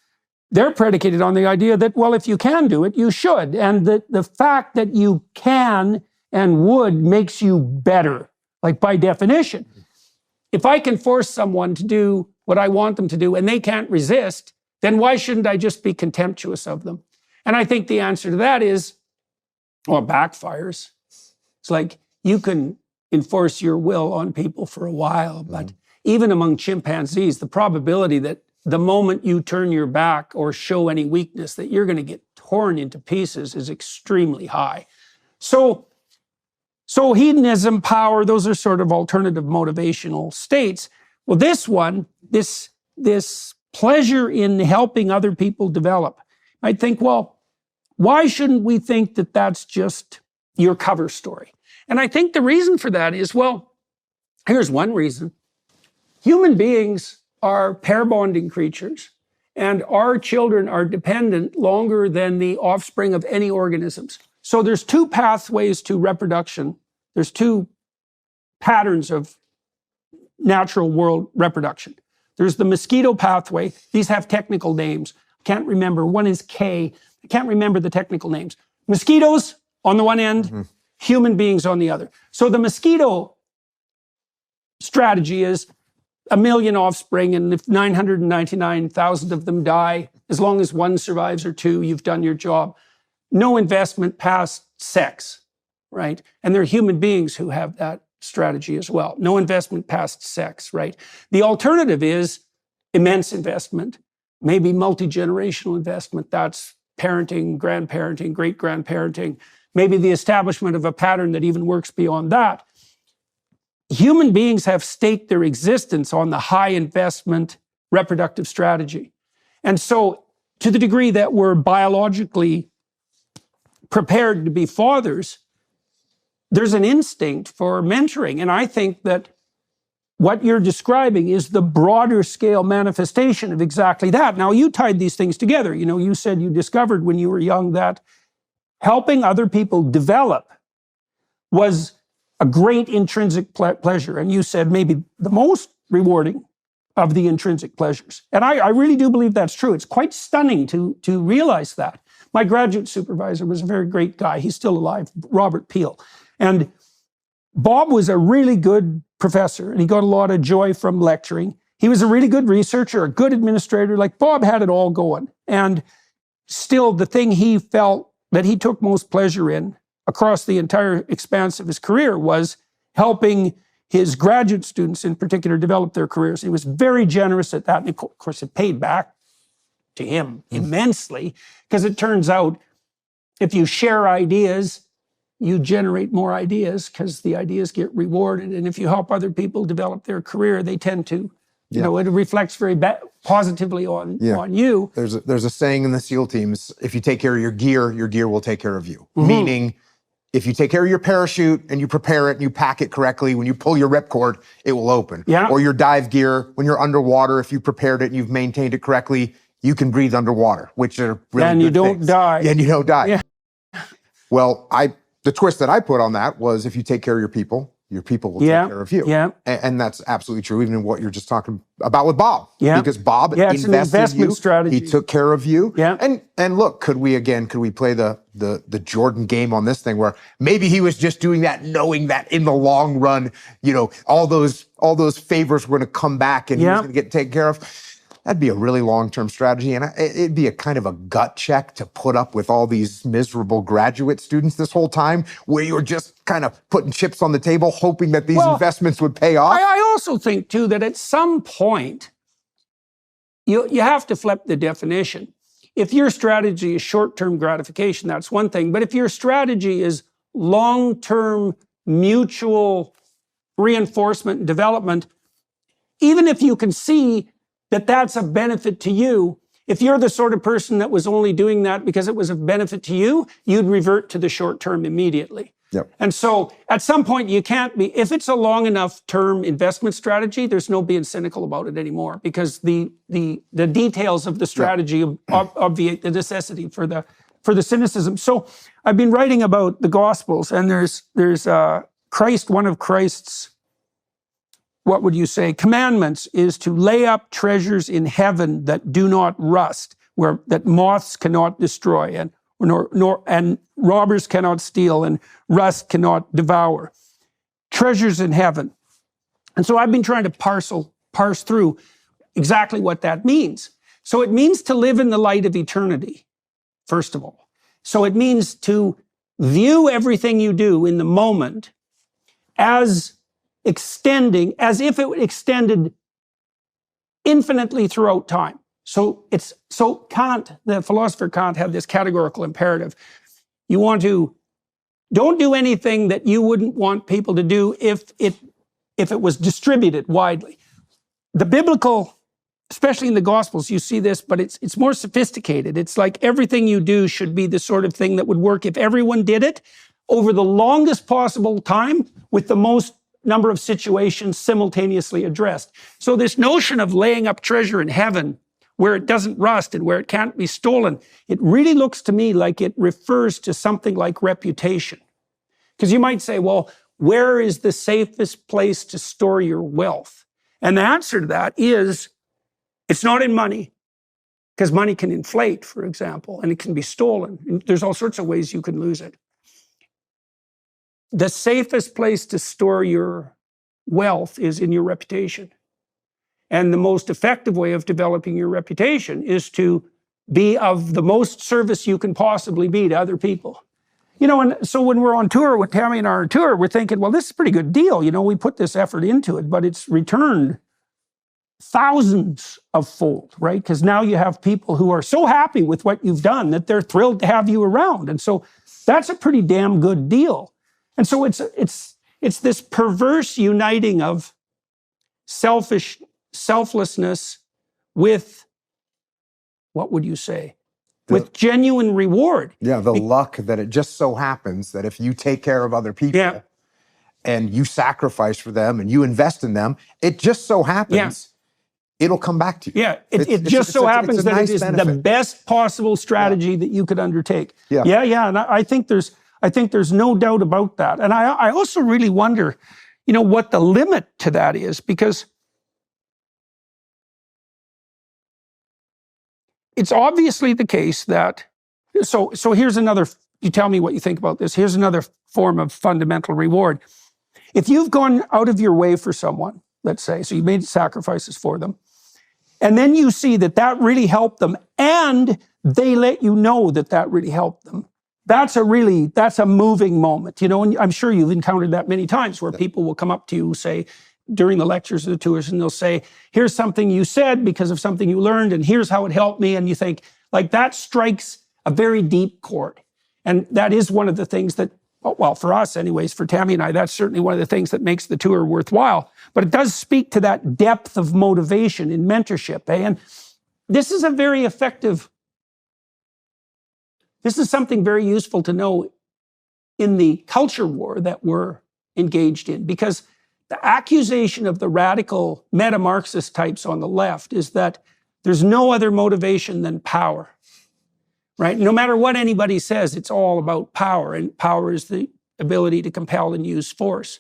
they're predicated on the idea that, well, if you can do it, you should. And the fact that you can and would makes you better, like by definition. If I can force someone to do what I want them to do and they can't resist, then why shouldn't I just be contemptuous of them? And I think the answer to that is, well, it backfires. It's like you can enforce your will on people for a while, but even among chimpanzees, the probability that the moment you turn your back or show any weakness that you're going to get torn into pieces is extremely high. So hedonism, power, those are sort of alternative motivational states. Well, this one, this pleasure in helping other people develop, I think, well, why shouldn't we think that that's just your cover story? And I think the reason for that is, well, here's one reason. Human beings are pair bonding creatures, and our children are dependent longer than the offspring of any organisms. So there's two pathways to reproduction. There's two patterns of natural world reproduction. There's the mosquito pathway. These have technical names. I can't remember. One is K. I can't remember the technical names. Mosquitoes on the one end, human beings on the other. So the mosquito strategy is 1 million offspring, and if 999,000 of them die, as long as one survives or two, you've done your job. No investment past sex, right? And there are human beings who have that strategy as well. No investment past sex, right? The alternative is immense investment, maybe multi-generational investment. That's parenting, grandparenting, great-grandparenting, maybe the establishment of a pattern that even works beyond that. human beings have staked their existence on the high investment reproductive strategy. And so, to the degree that we're biologically prepared to be fathers, there's an instinct for mentoring. And I think that what you're describing is the broader scale manifestation of exactly that. Now, you tied these things together. You know, you said you discovered when you were young that helping other people develop was a great intrinsic pleasure. And you said maybe the most rewarding of the intrinsic pleasures. And I really do believe that's true. It's quite stunning to realize that. My graduate supervisor was a very great guy. He's still alive, Robert Peel. And Bob was a really good professor, and he got a lot of joy from lecturing. He was a really good researcher, a good administrator. Like, Bob had it all going. And still, the thing he felt that he took most pleasure in across the entire expanse of his career was helping his graduate students in particular develop their careers. He was very generous at that. And of course, it paid back to him immensely, because it turns out if you share ideas, you generate more ideas because the ideas get rewarded. And if you help other people develop their career, they tend to, you know, it reflects very positively on you. There's a saying in the SEAL teams, if you take care of your gear will take care of you. Meaning, if you take care of your parachute and you prepare it and you pack it correctly, when you pull your ripcord, it will open. Or your dive gear, when you're underwater, if you prepared it and you've maintained it correctly, you can breathe underwater, which are really and good you don't things. die. And you don't die. Yeah. Well, the twist that I put on that was, if you take care of your people will take care of you. And that's absolutely true, even in what you're just talking about with Bob. Because Bob it's invested an investment you, strategy. he took care of you. And look, could we play the Jordan game on this thing, where maybe he was just doing that knowing that in the long run, you know, all those favors were going to come back and he was going to get taken care of. That'd be a really long-term strategy, and it'd be a kind of a gut check to put up with all these miserable graduate students this whole time, where you're just kind of putting chips on the table, hoping that these investments would pay off. I also think, too, that at some point, you have to flip the definition. If your strategy is short-term gratification, that's one thing. But if your strategy is long-term mutual reinforcement and development, even if you can see that that's a benefit to you, if you're the sort of person that was only doing that because it was of benefit to you, you'd revert to the short term immediately. And so at some point you can't be, if it's a long enough term investment strategy, there's no being cynical about it anymore, because the details of the strategy obviate the necessity for the cynicism. So I've been writing about the Gospels, and there's Christ, one of Christ's, what would you say, commandments is to lay up treasures in heaven that do not rust, that moths cannot destroy, and robbers cannot steal, and rust cannot devour. Treasures in heaven. And so I've been trying to parse through exactly what that means. So it means to live in the light of eternity, first of all. So it means to view everything you do in the moment as extending, as if it extended infinitely throughout time. So Kant, the philosopher Kant, had this categorical imperative. You want to, don't do anything that you wouldn't want people to do if it was distributed widely. The biblical, especially in the Gospels, you see this, but it's more sophisticated. It's like everything you do should be the sort of thing that would work if everyone did it over the longest possible time with the most number of situations simultaneously addressed. So this notion of laying up treasure in heaven where it doesn't rust and where it can't be stolen, it really looks to me like it refers to something like reputation. Because you might say, well, where is the safest place to store your wealth? And the answer to that is, it's not in money, because money can inflate, for example, and it can be stolen. And there's all sorts of ways you can lose it. The safest place to store your wealth is in your reputation. And the most effective way of developing your reputation is to be of the most service you can possibly be to other people. You know, and so when we're on tour, with Tammy and I are on tour, we're thinking, well, this is a pretty good deal. You know, we put this effort into it, but it's returned thousands of fold, right? Because now you have people who are so happy with what you've done that they're thrilled to have you around. And so that's a pretty damn good deal. And so it's it's this perverse uniting of selflessness with, what would you say? With genuine reward. Yeah, the luck that it just so happens that if you take care of other people and you sacrifice for them and you invest in them, it just so happens it'll come back to you. Yeah, it just so happens that it is the best possible strategy that you could undertake. Yeah, and I think there's no doubt about that. And I also really wonder, what the limit to that is, because it's obviously the case that, so here's another, you tell me what you think about this. Here's another form of fundamental reward. If you've gone out of your way for someone, let's say, so you made sacrifices for them, and then you see that really helped them, and they let you know that really helped them, that's a moving moment, and I'm sure you've encountered that many times where people will come up to you, say, during the lectures or the tours, and they'll say, here's something you said because of something you learned, and here's how it helped me. And you think, like, that strikes a very deep chord. And that is one of the things that, well, for us anyways, for Tammy and I, that's certainly one of the things that makes the tour worthwhile. But it does speak to that depth of motivation in mentorship. And this is something very useful to know in the culture war that we're engaged in, because the accusation of the radical meta-Marxist types on the left is that there's no other motivation than power, right? No matter what anybody says, it's all about power, and power is the ability to compel and use force.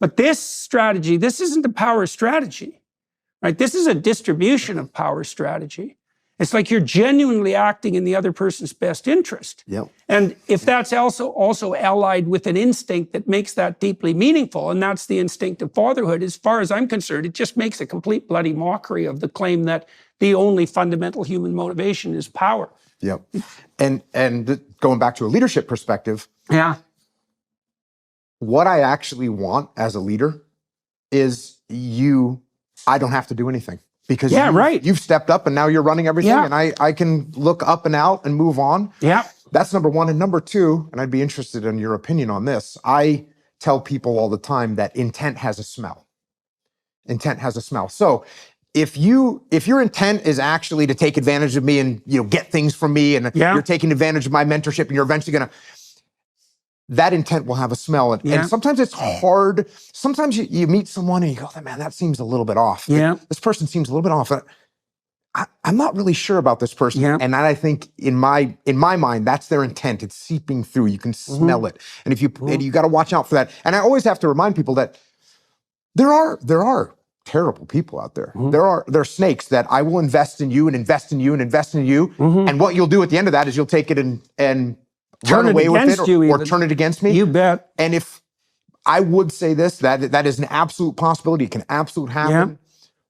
But this strategy, this isn't a power strategy, right? This is a distribution of power strategy. It's like you're genuinely acting in the other person's best interest. Yep. And if that's also allied with an instinct that makes that deeply meaningful, and that's the instinct of fatherhood, as far as I'm concerned, it just makes a complete bloody mockery of the claim that the only fundamental human motivation is power. Yep. And going back to a leadership perspective, what I actually want as a leader is I don't have to do anything. Because you've stepped up and now you're running everything, and I can look up and out and move on. Yeah. That's number one. And number two, and I'd be interested in your opinion on this, I tell people all the time that intent has a smell. Intent has a smell. So if your intent is actually to take advantage of me and get things from me, and you're taking advantage of my mentorship, and you're eventually gonna, that intent will have a smell. And sometimes it's hard. Sometimes you meet someone and you go, man, that seems a little bit off. Yeah. This person seems a little bit off. I'm not really sure about this person. Yeah. And I think in my mind, that's their intent. It's seeping through. You can smell it. And if you got to watch out for that. And I always have to remind people that there are terrible people out there. There are snakes that I will invest in you and invest in you and invest in you. And what you'll do at the end of that is you'll take it and turn away with it or turn it against me. You bet. And if I would say this, that is an absolute possibility. It can absolutely happen. Yeah.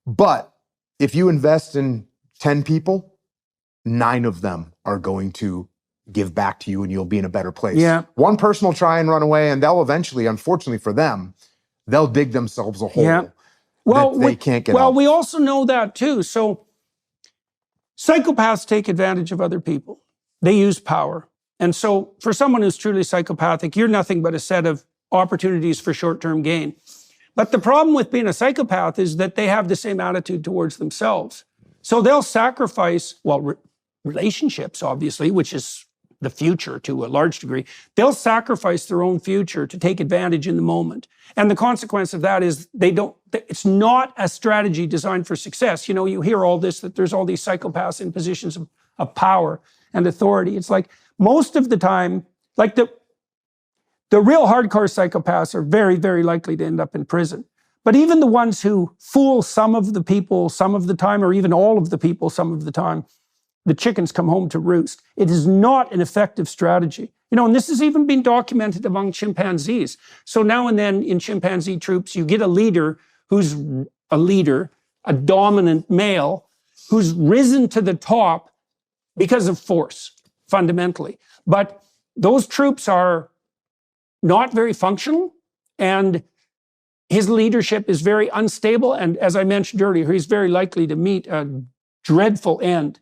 But if you invest in 10 people, 9 of them are going to give back to you and you'll be in a better place. Yeah. One person will try and run away, and they'll eventually, unfortunately for them, they'll dig themselves a hole that they can't get out. Well, we also know that too. So psychopaths take advantage of other people. They use power. And so for someone who's truly psychopathic, you're nothing but a set of opportunities for short-term gain. But the problem with being a psychopath is that they have the same attitude towards themselves. So they'll sacrifice, relationships, obviously, which is the future to a large degree. They'll sacrifice their own future to take advantage in the moment. And the consequence of that is it's not a strategy designed for success. You hear all this, that there's all these psychopaths in positions of power and authority. It's like, most of the time, like the real hardcore psychopaths are very, very likely to end up in prison. But even the ones who fool some of the people some of the time, or even all of the people some of the time, the chickens come home to roost. It is not an effective strategy. And this has even been documented among chimpanzees. So now and then in chimpanzee troops, you get a leader, a dominant male, who's risen to the top because of force. Fundamentally. But those troops are not very functional, and his leadership is very unstable. And as I mentioned earlier, he's very likely to meet a dreadful end.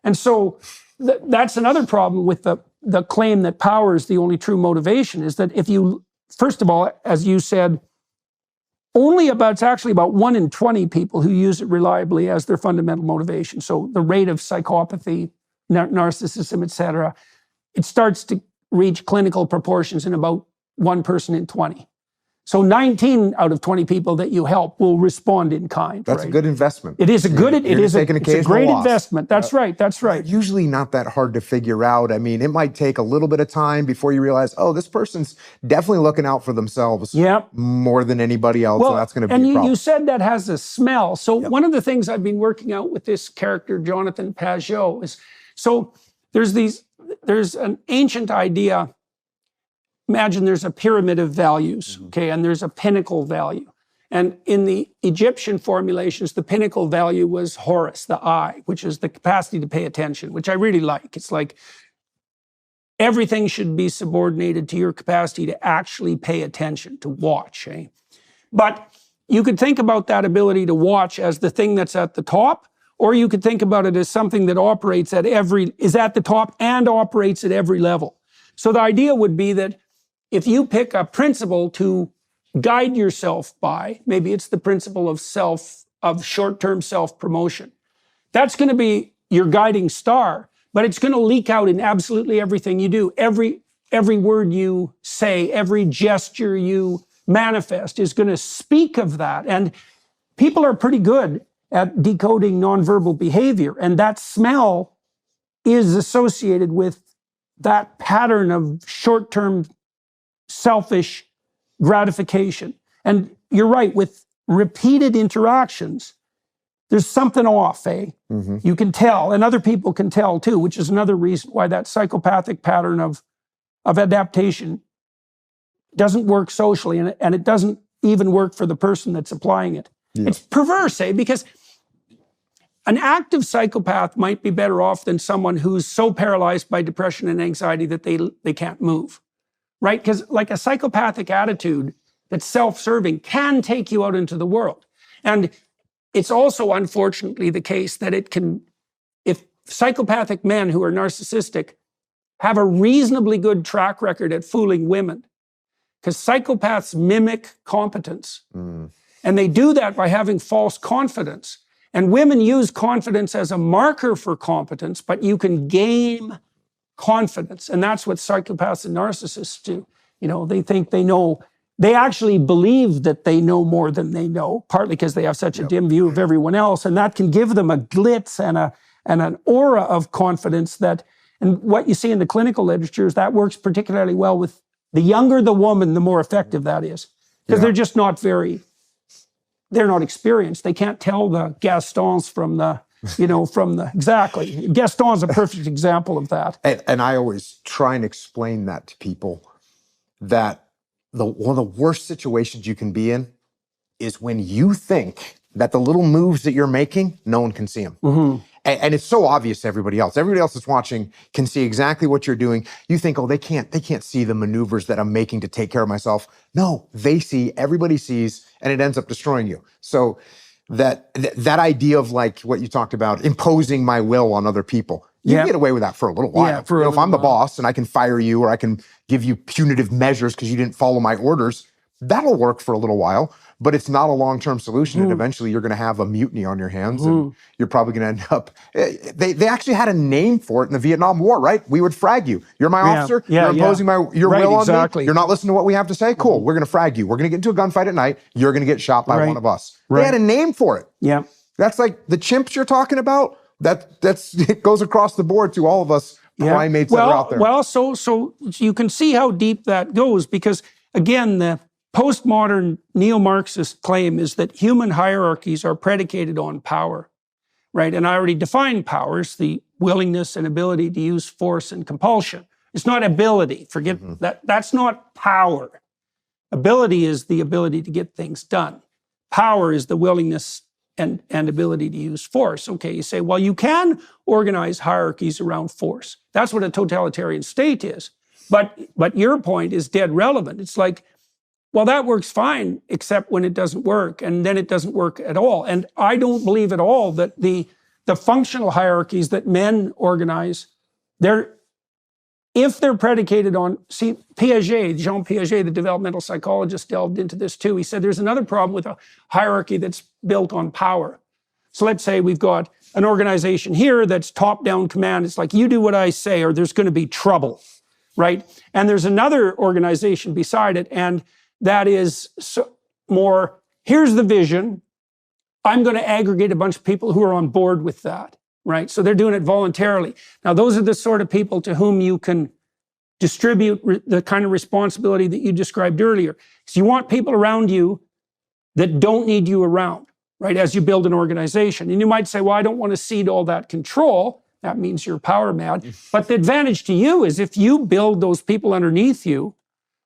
And so that's another problem with the claim that power is the only true motivation, is that if you first of all, as you said, it's actually about 1 in 20 people who use it reliably as their fundamental motivation. So the rate of psychopathy, narcissism, etc., it starts to reach clinical proportions in about 1 person in 20. So 19 out of 20 people that you help will respond in kind. That's a good investment. It is a good, it's a great investment. That's right. That's right. Usually not that hard to figure out. I mean, it might take a little bit of time before you realize, oh, this person's definitely looking out for themselves more than anybody else. Well, so that's going to be and a problem. you said that has a smell. So one of the things I've been working out with this character, Jonathan Pajot, is, so there's an ancient idea. Imagine there's a pyramid of values, okay, and there's a pinnacle value. And in the Egyptian formulations, the pinnacle value was Horus, the eye, which is the capacity to pay attention, which I really like. It's like everything should be subordinated to your capacity to actually pay attention, to watch. But you could think about that ability to watch as the thing that's at the top, or you could think about it as something that is at the top and operates at every level. So the idea would be that if you pick a principle to guide yourself by, maybe it's the principle of short-term self-promotion. That's going to be your guiding star, but it's going to leak out in absolutely everything you do. Every word you say, every gesture you manifest is going to speak of that. And people are pretty good at decoding nonverbal behavior, and that smell is associated with that pattern of short-term selfish gratification. And you're right, with repeated interactions, there's something off, You can tell, and other people can tell too, which is another reason why that psychopathic pattern of adaptation doesn't work socially, and it doesn't even work for the person that's applying it. Yeah. It's perverse, because an active psychopath might be better off than someone who's so paralyzed by depression and anxiety that they can't move. Right? Because like a psychopathic attitude that's self-serving can take you out into the world. And it's also unfortunately the case that if psychopathic men who are narcissistic have a reasonably good track record at fooling women, because psychopaths mimic competence. And they do that by having false confidence. And women use confidence as a marker for competence, but you can game confidence. And that's what psychopaths and narcissists do. They think they know, they actually believe that they know more than they know, partly because they have such a dim view of everyone else. And that can give them a glitz and an aura of confidence and what you see in the clinical literature is that works particularly well with the younger the woman, the more effective that is. Because they're just they're not experienced. They can't tell the Gastons from the exactly. Gaston's a perfect example of that. And I always try and explain that to people that one of the worst situations you can be in is when you think that the little moves that you're making, no one can see them. And it's so obvious to everybody else. Everybody else that's watching can see exactly what you're doing. You think, oh, they can't see the maneuvers that I'm making to take care of myself. No, they see, everybody sees, and it ends up destroying you. So that idea of like what you talked about, imposing my will on other people, you can get away with that for a little while. If I'm the boss and I can fire you or I can give you punitive measures because you didn't follow my orders, that'll work for a little while, but it's not a long-term solution. And eventually you're going to have a mutiny on your hands and you're probably going to end up, they actually had a name for it in the Vietnam War, right? We would frag you. You're my officer. You're imposing your will on me. You're not listening to what we have to say. Cool. We're going to frag you. We're going to get into a gunfight at night. You're going to get shot by one of us. They had a name for it. Yeah. That's like the chimps you're talking about. It goes across the board to all of us primates that are out there. Well, so you can see how deep that goes because, again, the postmodern neo-Marxist claim is that human hierarchies are predicated on power, right? And I already defined powers, the willingness and ability to use force and compulsion. It's not ability. Forget that. That's not power. Ability is the ability to get things done. Power is the willingness and ability to use force. Okay, you say, well, you can organize hierarchies around force. That's what a totalitarian state is. But your point is dead relevant. It's like, well, that works fine, except when it doesn't work, and then it doesn't work at all. And I don't believe at all that the functional hierarchies that men organize, they're if they're predicated on, see, Piaget, Jean Piaget, the developmental psychologist, delved into this too. He said there's another problem with a hierarchy that's built on power. So let's say we've got an organization here that's top-down command. It's like, you do what I say or there's going to be trouble, right? And there's another organization beside it, and that is more, here's the vision. I'm going to aggregate a bunch of people who are on board with that, right? So they're doing it voluntarily. Now, those are the sort of people to whom you can distribute the kind of responsibility that you described earlier. So you want people around you that don't need you around, right, as you build an organization. And you might say, well, I don't want to cede all that control. That means you're power mad. But the advantage to you is if you build those people underneath you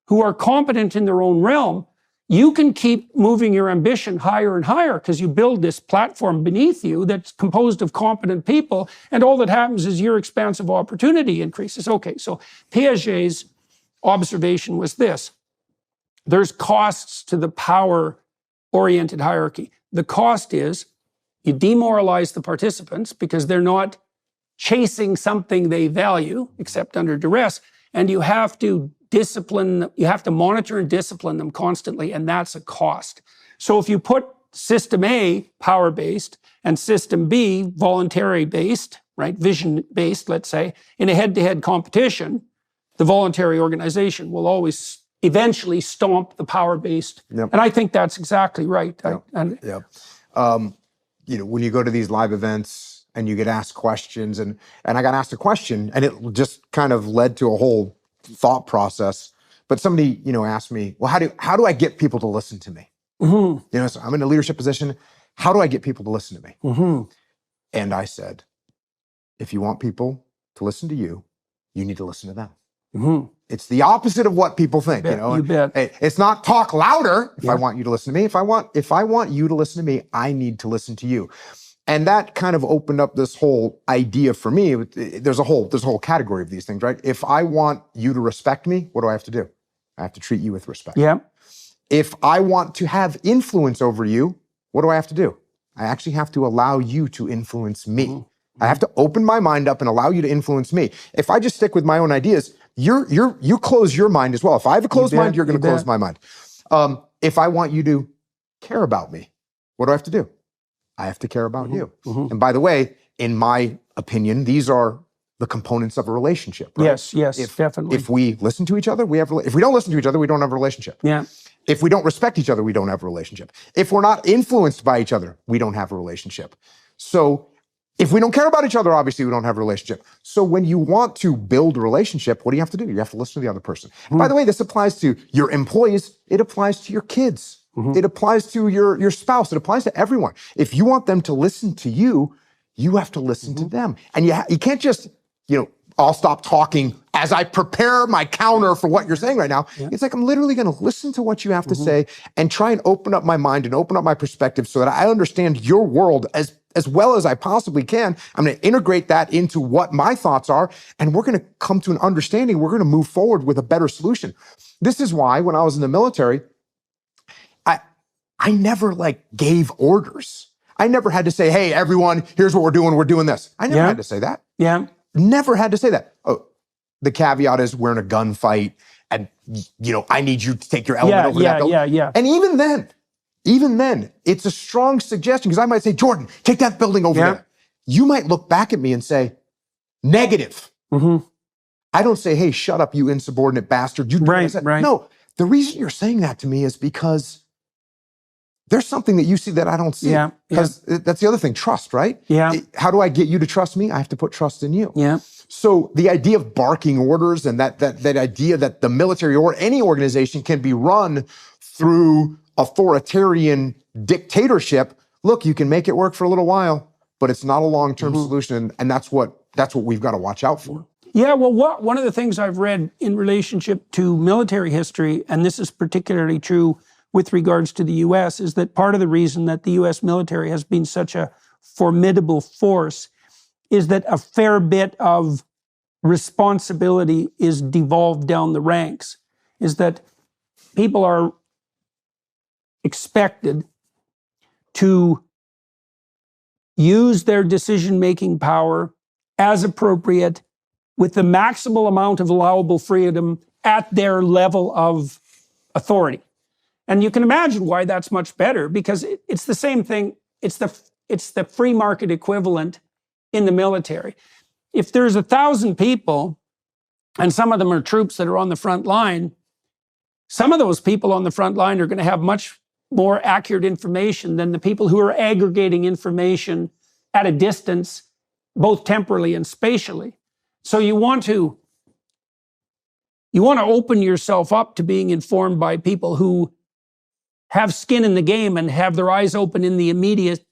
who are competent in their own realm, you can keep moving your ambition higher and higher because you build this platform beneath you that's composed of competent people, and all that happens is your expansive opportunity increases. Okay, so Piaget's observation was this. There's costs to the power-oriented hierarchy. The cost is you demoralize the participants because they're not chasing something they value, except under duress, and you have to monitor and discipline them constantly, and that's a cost. So if you put system A, power-based, and system B, voluntary-based, right, vision-based, let's say, in a head-to-head competition, the voluntary organization will always eventually stomp the power-based. Yep. And I think that's exactly right. Yep. When you go to these live events and you get asked questions, and I got asked a question, and it just kind of led to a whole thought process. But somebody, asked me, well, how do I get people to listen to me? Mm-hmm. So I'm in a leadership position. How do I get people to listen to me? Mm-hmm. And I said, if you want people to listen to you, you need to listen to them. Mm-hmm. It's the opposite of what people think. You bet. It's not talk louder if I want you to listen to me. If I want you to listen to me, I need to listen to you. And that kind of opened up this whole idea for me. There's a whole category of these things, right? If I want you to respect me, what do I have to do? I have to treat you with respect. Yeah. If I want to have influence over you, what do I have to do? I actually have to allow you to influence me. Mm-hmm. I have to open my mind up and allow you to influence me. If I just stick with my own ideas, you close your mind as well. If I have a closed mind, you're going to close my mind. If I want you to care about me, what do I have to do? I have to care about you. Mm-hmm. And by the way, in my opinion, these are the components of a relationship. Right? Yes, definitely. If we listen to each other, if we don't listen to each other, we don't have a relationship. Yeah. If we don't respect each other, we don't have a relationship. If we're not influenced by each other, we don't have a relationship. So if we don't care about each other, obviously we don't have a relationship. So when you want to build a relationship, what do you have to do? You have to listen to the other person. Mm-hmm. By the way, this applies to your employees. It applies to your kids. Mm-hmm. It applies to your spouse. It applies to everyone. If you want them to listen to you, you have to listen to them. And you can't just, I'll stop talking as I prepare my counter for what you're saying right now. Yeah. It's like, I'm literally going to listen to what you have to say and try and open up my mind and open up my perspective so that I understand your world as well as I possibly can. I'm going to integrate that into what my thoughts are, and we're going to come to an understanding. We're going to move forward with a better solution. This is why when I was in the military, I never gave orders. I never had to say, hey, everyone, here's what we're doing this. I never had to say that. Yeah. Never had to say that. Oh, the caveat is we're in a gunfight and, I need you to take your element over that building. Yeah. And even then, it's a strong suggestion because I might say, Jordan, take that building over there. You might look back at me and say, negative. Mm-hmm. I don't say, hey, shut up, you insubordinate bastard. Right. No, the reason you're saying that to me is because there's something that you see that I don't see. Yeah. Because that's the other thing, trust, right? Yeah. How do I get you to trust me? I have to put trust in you. Yeah. So the idea of barking orders and that idea that the military or any organization can be run through authoritarian dictatorship, look, you can make it work for a little while, but it's not a long-term solution. And that's what we've got to watch out for. Yeah, well, one of the things I've read in relationship to military history, and this is particularly true with regards to the U.S., is that part of the reason that the U.S. military has been such a formidable force is that a fair bit of responsibility is devolved down the ranks, is that people are expected to use their decision-making power as appropriate with the maximal amount of allowable freedom at their level of authority. And you can imagine why that's much better, because it's the same thing. It's the free market equivalent in the military. If there's 1,000 people and some of them are troops that are on the front line, some of those people on the front line are going to have much more accurate information than the people who are aggregating information at a distance, both temporally and spatially. So you want to open yourself up to being informed by people who have skin in the game and have their eyes open in the immediate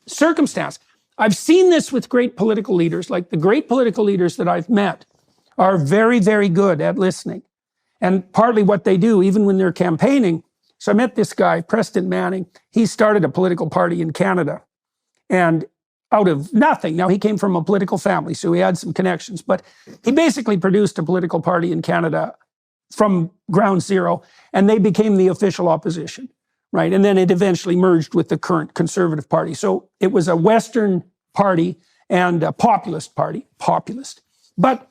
circumstance. I've seen this with great political leaders. Like, the great political leaders that I've met are very, very good at listening. And partly what they do, even when they're campaigning. So I met this guy, Preston Manning. He started a political party in Canada, and out of nothing. Now, he came from a political family, so he had some connections, but he basically produced a political party in Canada from ground zero, and they became the official opposition, right? And then it eventually merged with the current Conservative Party. So it was a Western party and a populist party, populist. But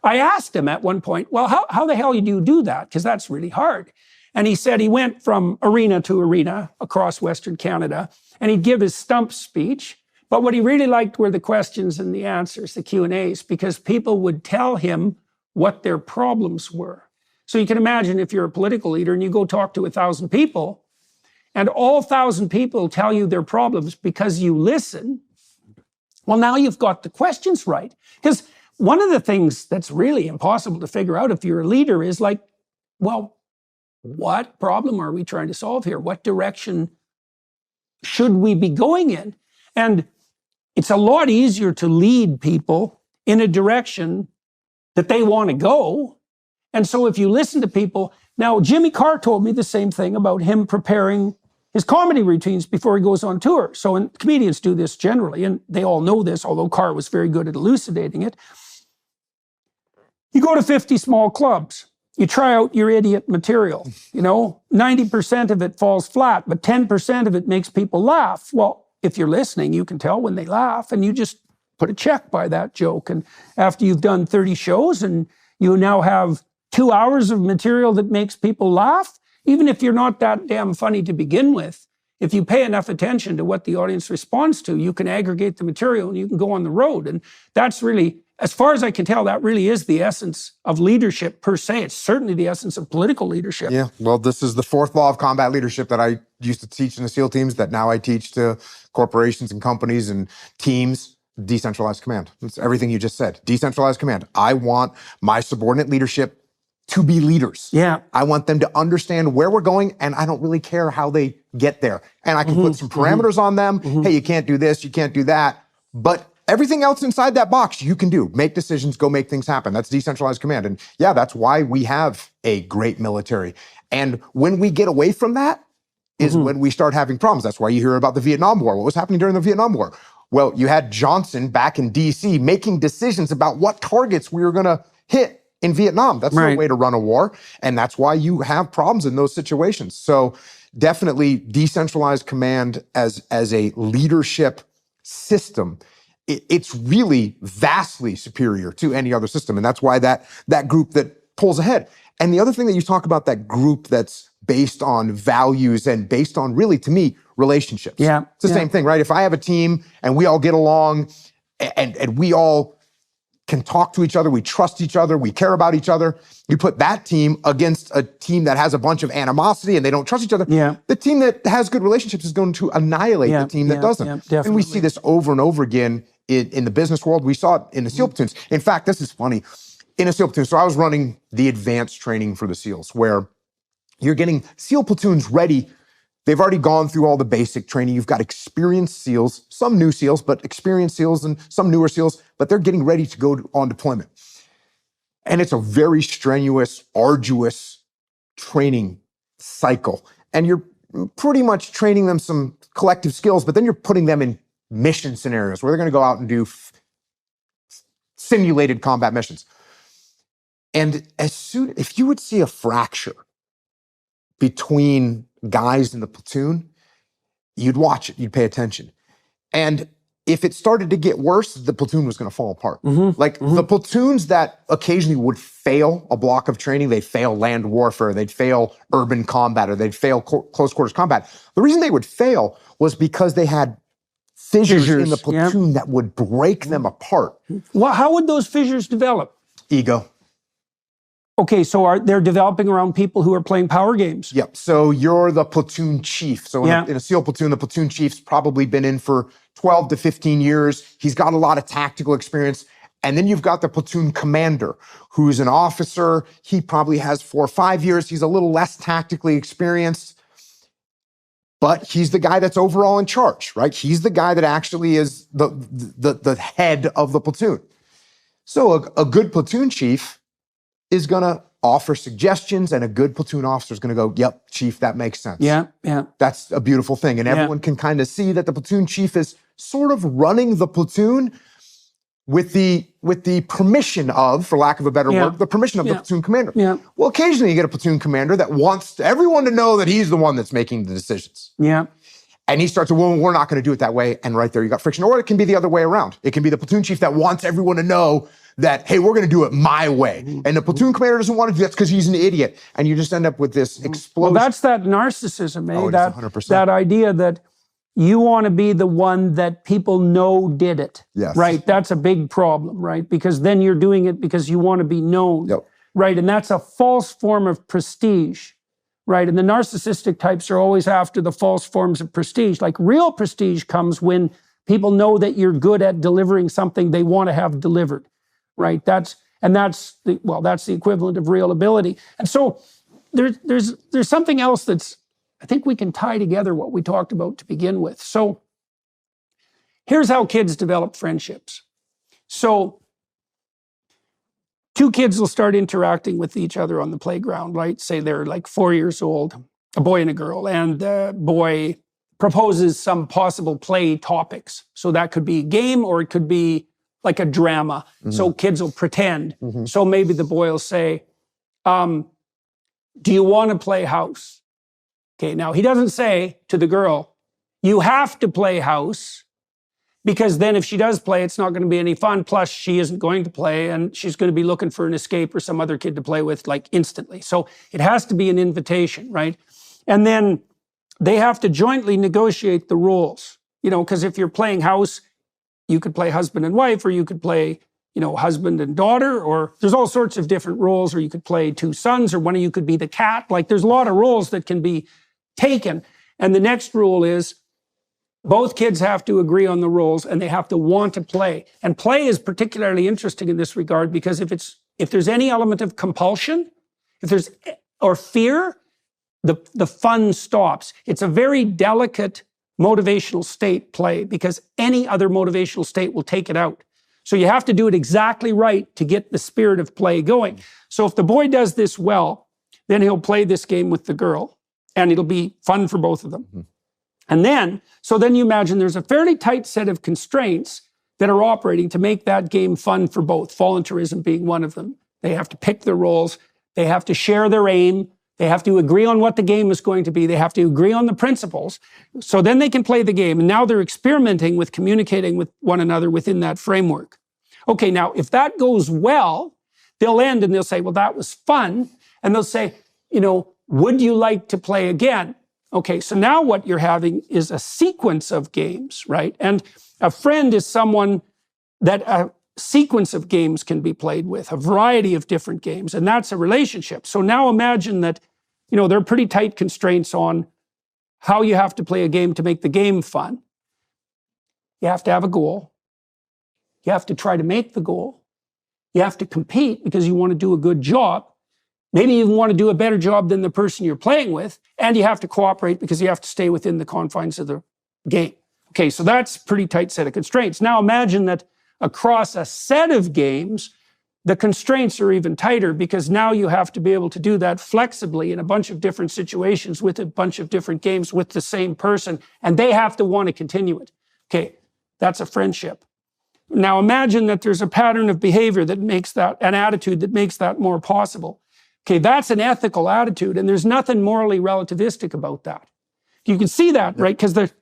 I asked him at one point, well, how the hell do you do that? Because that's really hard. And he said he went from arena to arena across Western Canada, and he'd give his stump speech. But what he really liked were the questions and the answers, the Q&As, because people would tell him what their problems were. So you can imagine if you're a political leader and you go talk to 1,000 people, and all 1,000 people tell you their problems because you listen, well, now you've got the questions right. Because one of the things that's really impossible to figure out if you're a leader is like, well, what problem are we trying to solve here? What direction should we be going in? And it's a lot easier to lead people in a direction that they want to go. And so if you listen to people, now Jimmy Carr told me the same thing about him preparing his comedy routines before he goes on tour. So, and comedians do this generally, and they all know this, although Carr was very good at elucidating it. You go to 50 small clubs. You try out your idiot material. 90% of it falls flat, but 10% of it makes people laugh. Well, if you're listening, you can tell when they laugh, and you just put a check by that joke. And after you've done 30 shows and you now have 2 hours of material that makes people laugh, even if you're not that damn funny to begin with, if you pay enough attention to what the audience responds to, you can aggregate the material and you can go on the road. And that's really, as far as I can tell, that really is the essence of leadership per se. It's certainly the essence of political leadership. Yeah, well, this is the fourth law of combat leadership that I used to teach in the SEAL teams that now I teach to corporations and companies and teams. Decentralized command. It's everything you just said. Decentralized command. I want my subordinate leadership to be leaders. Yeah. I want them to understand where we're going, and I don't really care how they get there. And I can put some parameters on them. Hey, you can't do this, you can't do that. But everything else inside that box, you can do. Make decisions, go make things happen. That's decentralized command. And yeah, that's why we have a great military. And when we get away from that is when we start having problems. That's why you hear about the Vietnam War. What was happening during the Vietnam War? Well, you had Johnson back in DC making decisions about what targets we were going to hit in Vietnam. That's no way to run a war. And that's why you have problems in those situations. So definitely decentralized command as a leadership system, it's really vastly superior to any other system. And that's why that group that pulls ahead. And the other thing that you talk about, that group that's based on values and based on, really, to me, relationships. Yeah. It's the same thing, right? If I have a team and we all get along and we all can talk to each other, we trust each other, we care about each other, you put that team against a team that has a bunch of animosity and they don't trust each other, the team that has good relationships is going to annihilate the team that doesn't. And we see this over and over again in the business world. We saw it in the SEAL platoons. In fact, this is funny. In a SEAL platoon, so I was running the advanced training for the SEALs, where you're getting SEAL platoons ready. They've already gone through all the basic training. You've got experienced SEALs, some new SEALs, but experienced SEALs and some newer SEALs, but they're getting ready to go on deployment. And it's a very strenuous, arduous training cycle. And you're pretty much training them some collective skills, but then you're putting them in mission scenarios where they're going to go out and do simulated combat missions. And if you would see a fracture between guys in the platoon, you'd watch it, you'd pay attention. And if it started to get worse, the platoon was going to fall apart. The platoons that occasionally would fail a block of training, they'd fail land warfare, they'd fail urban combat, or they'd fail close quarters combat. The reason they would fail was because they had fissures in the platoon that would break them apart. Well, how would those fissures develop? Ego. Okay, so they're developing around people who are playing power games. Yep. So you're the platoon chief. So in a SEAL platoon, the platoon chief's probably been in for 12 to 15 years. He's got a lot of tactical experience. And then you've got the platoon commander, who's an officer. He probably has 4 or 5 years. He's a little less tactically experienced, but he's the guy that's overall in charge, right? He's the guy that actually is the head of the platoon. So a good platoon chief is going to offer suggestions, and a good platoon officer is going to go, yep, chief, that makes sense. Yeah. That's a beautiful thing. And everyone can kind of see that the platoon chief is sort of running the platoon with the permission of, for lack of a better word, the permission of the platoon commander. Well, occasionally you get a platoon commander that wants everyone to know that he's the one that's making the decisions. And he starts to, well, we're not going to do it that way. And right there you got friction. Or it can be the other way around. It can be the platoon chief that wants everyone to know that, hey, we're going to do it my way. And the platoon commander doesn't want to do that because he's an idiot. And you just end up with this explosion. Well, that's that narcissism, eh? Oh, it is 100%. That idea that you want to be the one that people know did it. Yes. Right? That's a big problem, right? Because then you're doing it because you want to be known. Right? And that's a false form of prestige. Right? And the narcissistic types are always after the false forms of prestige. Like real prestige comes when people know that you're good at delivering something they want to have delivered. Right? That's the equivalent of real ability. And so there's something else that's, I think we can tie together what we talked about to begin with. So here's how kids develop friendships. So two kids will start interacting with each other on the playground, right? Say they're like 4 years old, a boy and a girl, and the boy proposes some possible play topics. So that could be a game, or it could be like a drama. So kids will pretend. So maybe the boy will say, do you want to play house? Okay, now he doesn't say to the girl, you have to play house, because then if she does play, it's not going to be any fun. Plus, she isn't going to play, and she's going to be looking for an escape or some other kid to play with, like instantly. So it has to be an invitation, right? And then they have to jointly negotiate the roles, because if you're playing house, you could play husband and wife, or you could play, husband and daughter, or there's all sorts of different roles, or you could play two sons, or one of you could be the cat. Like there's a lot of roles that can be taken. And the next rule is both kids have to agree on the roles, and they have to want to play. And play is particularly interesting in this regard, because if there's any element of compulsion, or fear, the fun stops. It's a very delicate motivational state, play, because any other motivational state will take it out. So you have to do it exactly right to get the spirit of play going. So if the boy does this well, then he'll play this game with the girl, and it'll be fun for both of them. And then you imagine there's a fairly tight set of constraints that are operating to make that game fun for both, voluntarism being one of them. They have to pick their roles, they have to share their aim, they have to agree on what the game is going to be, they have to agree on the principles, so then they can play the game. And now they're experimenting with communicating with one another within that framework. Okay, now if that goes well, they'll end and they'll say, well, that was fun. And they'll say, would you like to play again? Okay, so now what you're having is a sequence of games, right? And a friend is someone that a sequence of games can be played with, a variety of different games, and that's a relationship. So now imagine that, there are pretty tight constraints on how you have to play a game to make the game fun. You have to have a goal. You have to try to make the goal. You have to compete because you want to do a good job. Maybe you even want to do a better job than the person you're playing with, and you have to cooperate because you have to stay within the confines of the game. Okay, so that's a pretty tight set of constraints. Now imagine that across a set of games, the constraints are even tighter, because now you have to be able to do that flexibly in a bunch of different situations with a bunch of different games with the same person, and they have to want to continue it. Okay, that's a friendship. Now imagine that there's a pattern of behavior that makes that, an attitude that makes that more possible. Okay, that's an ethical attitude, and there's nothing morally relativistic about that. You can see that, right? Because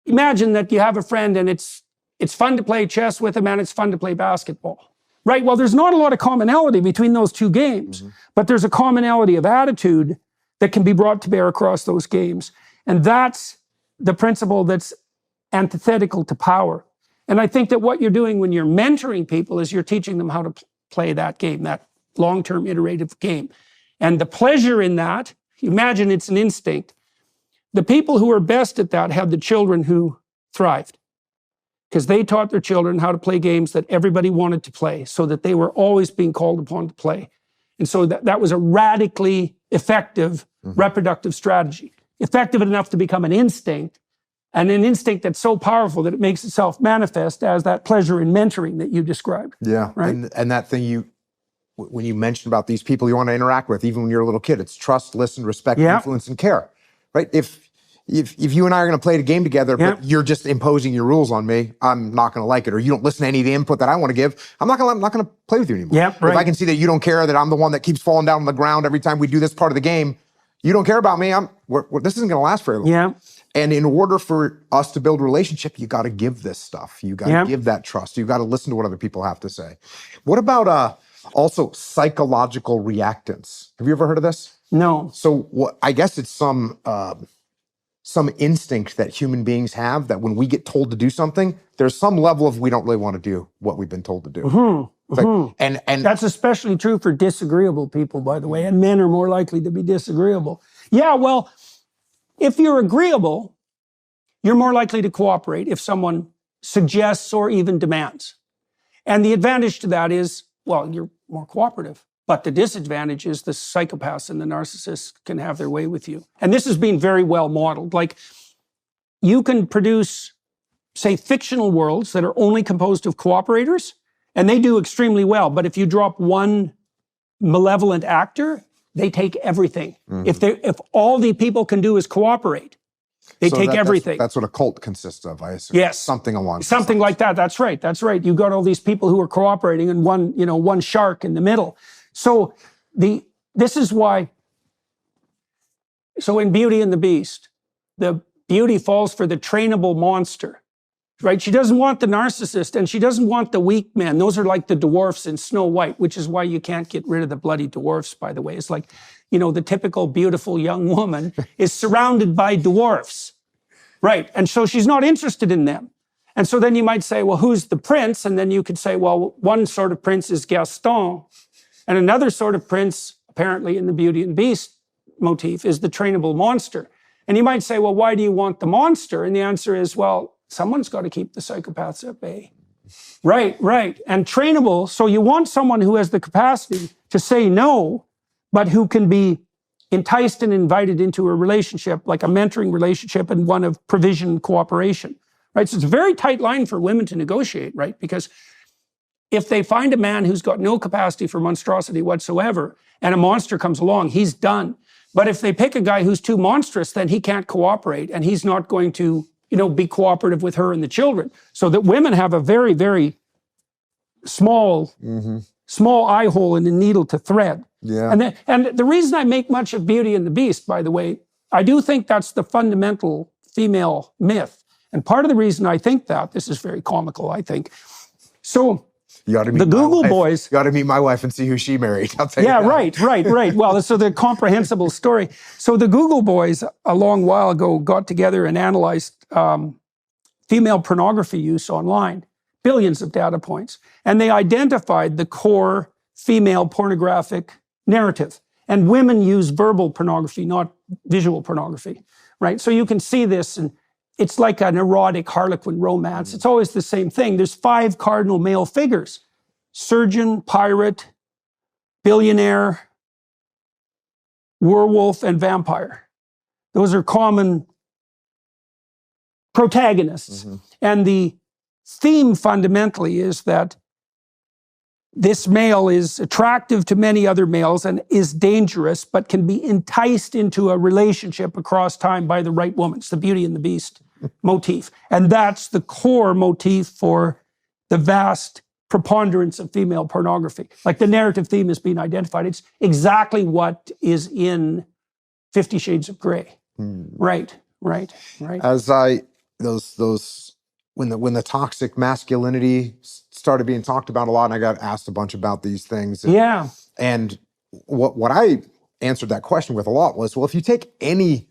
imagine that you have a friend and it's it's fun to play chess with him and it's fun to play basketball. Right? Well, there's not a lot of commonality between those two games, but there's a commonality of attitude that can be brought to bear across those games. And that's the principle that's antithetical to power. And I think that what you're doing when you're mentoring people is you're teaching them how to play that game, that long-term iterative game. And the pleasure in that, imagine it's an instinct. The people who are best at that have the children who thrived, because they taught their children how to play games that everybody wanted to play, so that they were always being called upon to play. And so that was a radically effective reproductive strategy. Effective enough to become an instinct, and an instinct that's so powerful that it makes itself manifest as that pleasure in mentoring that you described. Yeah, right? And that thing when you mentioned about these people you want to interact with, even when you're a little kid, it's trust, listen, respect, influence, and care, right? If you and I are going to play the game together, but you're just imposing your rules on me, I'm not going to like it. Or you don't listen to any of the input that I want to give, I'm not going to play with you anymore. Yeah, right. If I can see that you don't care, that I'm the one that keeps falling down on the ground every time we do this part of the game, you don't care about me, this isn't going to last very long. Yeah. And in order for us to build a relationship, you got to give this stuff. You got to give that trust. You got to listen to what other people have to say. What about also psychological reactance? Have you ever heard of this? No. So I guess it's some instinct that human beings have, that when we get told to do something, there's some level of we don't really want to do what we've been told to do. And that's especially true for disagreeable people, by the way, and men are more likely to be disagreeable. Yeah, well, if you're agreeable, you're more likely to cooperate if someone suggests or even demands. And the advantage to that is, well, you're more cooperative. But the disadvantage is the psychopaths and the narcissists can have their way with you. And this has been very well modeled. Like, you can produce, say, fictional worlds that are only composed of cooperators, and they do extremely well. But if you drop one malevolent actor, they take everything. If all the people can do is cooperate, they take everything. That's what a cult consists of, I assume. Yes. Something along those Something lines. like that. That's right. That's right. You got all these people who are cooperating and one shark in the middle. So this is why, so in Beauty and the Beast, the beauty falls for the trainable monster, right? She doesn't want the narcissist, and she doesn't want the weak men. Those are like the dwarfs in Snow White, which is why you can't get rid of the bloody dwarfs, by the way. It's like, the typical beautiful young woman is surrounded by dwarfs, right? And so she's not interested in them. And so then you might say, well, who's the prince? And then you could say, well, one sort of prince is Gaston. And another sort of prince, apparently in the Beauty and the Beast motif, is the trainable monster. And you might say, well, why do you want the monster? And the answer is, well, someone's got to keep the psychopaths at bay. Right. And trainable, so you want someone who has the capacity to say no, but who can be enticed and invited into a relationship, like a mentoring relationship and one of provision and cooperation. Right? So it's a very tight line for women to negotiate, right? Because if they find a man who's got no capacity for monstrosity whatsoever, and a monster comes along, he's done. But if they pick a guy who's too monstrous, then he can't cooperate, and he's not going to, be cooperative with her and the children. So that women have a very, very small eye hole in the needle to thread. Yeah. And the reason I make much of Beauty and the Beast, by the way, I do think that's the fundamental female myth. And part of the reason I think that, this is very comical, I think. So you ought to meet the Google boys. You ought to meet my wife and see who she married. I'll tell you that. Right. Well, so the comprehensible story. So the Google boys, a long while ago, got together and analyzed female pornography use online, billions of data points. And they identified the core female pornographic narrative. And women use verbal pornography, not visual pornography, right? So you can see this, and it's like an erotic harlequin romance. It's always the same thing. There's 5 cardinal male figures: surgeon, pirate, billionaire, werewolf, and vampire. Those are common protagonists. And the theme fundamentally is that this male is attractive to many other males and is dangerous, but can be enticed into a relationship across time by the right woman. It's the Beauty and the Beast motif. And that's the core motif for the vast preponderance of female pornography. Like, the narrative theme has been identified. It's exactly what is in 50 Shades of Grey. Right. As those when the toxic masculinity started being talked about a lot, and I got asked a bunch about these things. Yeah. And what I answered that question with a lot was, well, if you take any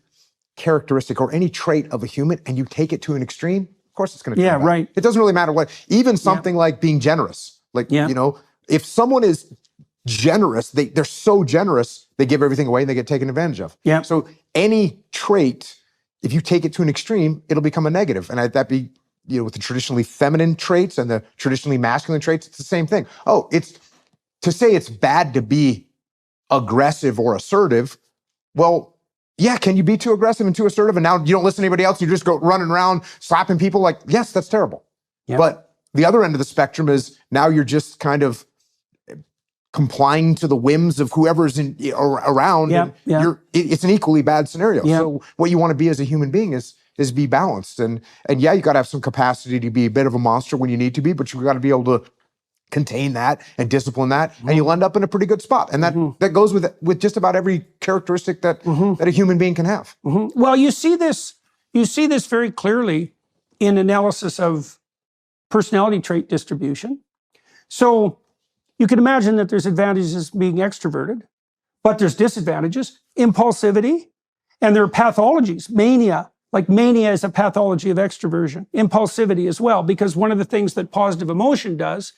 characteristic or any trait of a human and you take it to an extreme, of course it's going to turn bad. Right. It doesn't really matter what, even something like being generous. Like, you know, if someone is generous, they're so generous, they give everything away and they get taken advantage of. Yeah. So any trait, if you take it to an extreme, it'll become a negative. And that'd be, you know, with the traditionally feminine traits and the traditionally masculine traits, it's the same thing. Oh, it's to say it's bad to be aggressive or assertive. Well, yeah, can you be too aggressive and too assertive and now you don't listen to anybody else, you just go running around slapping people? Like, yes, that's terrible. Yep. But the other end of the spectrum is now you're just kind of complying to the whims of whoever's around. Yep. And it's an equally bad scenario. Yep. So what you want to be as a human being is be balanced. And yeah, you got to have some capacity to be a bit of a monster when you need to be, but you've got to be able to contain that and discipline that, and you'll end up in a pretty good spot. And that goes with just about every characteristic that that a human being can have. Well, you see this very clearly in analysis of personality trait distribution. So you can imagine that there's advantages being extroverted, but there's disadvantages, impulsivity, and there are pathologies, mania. Like mania is a pathology of extroversion, impulsivity as well, because one of the things that positive emotion does,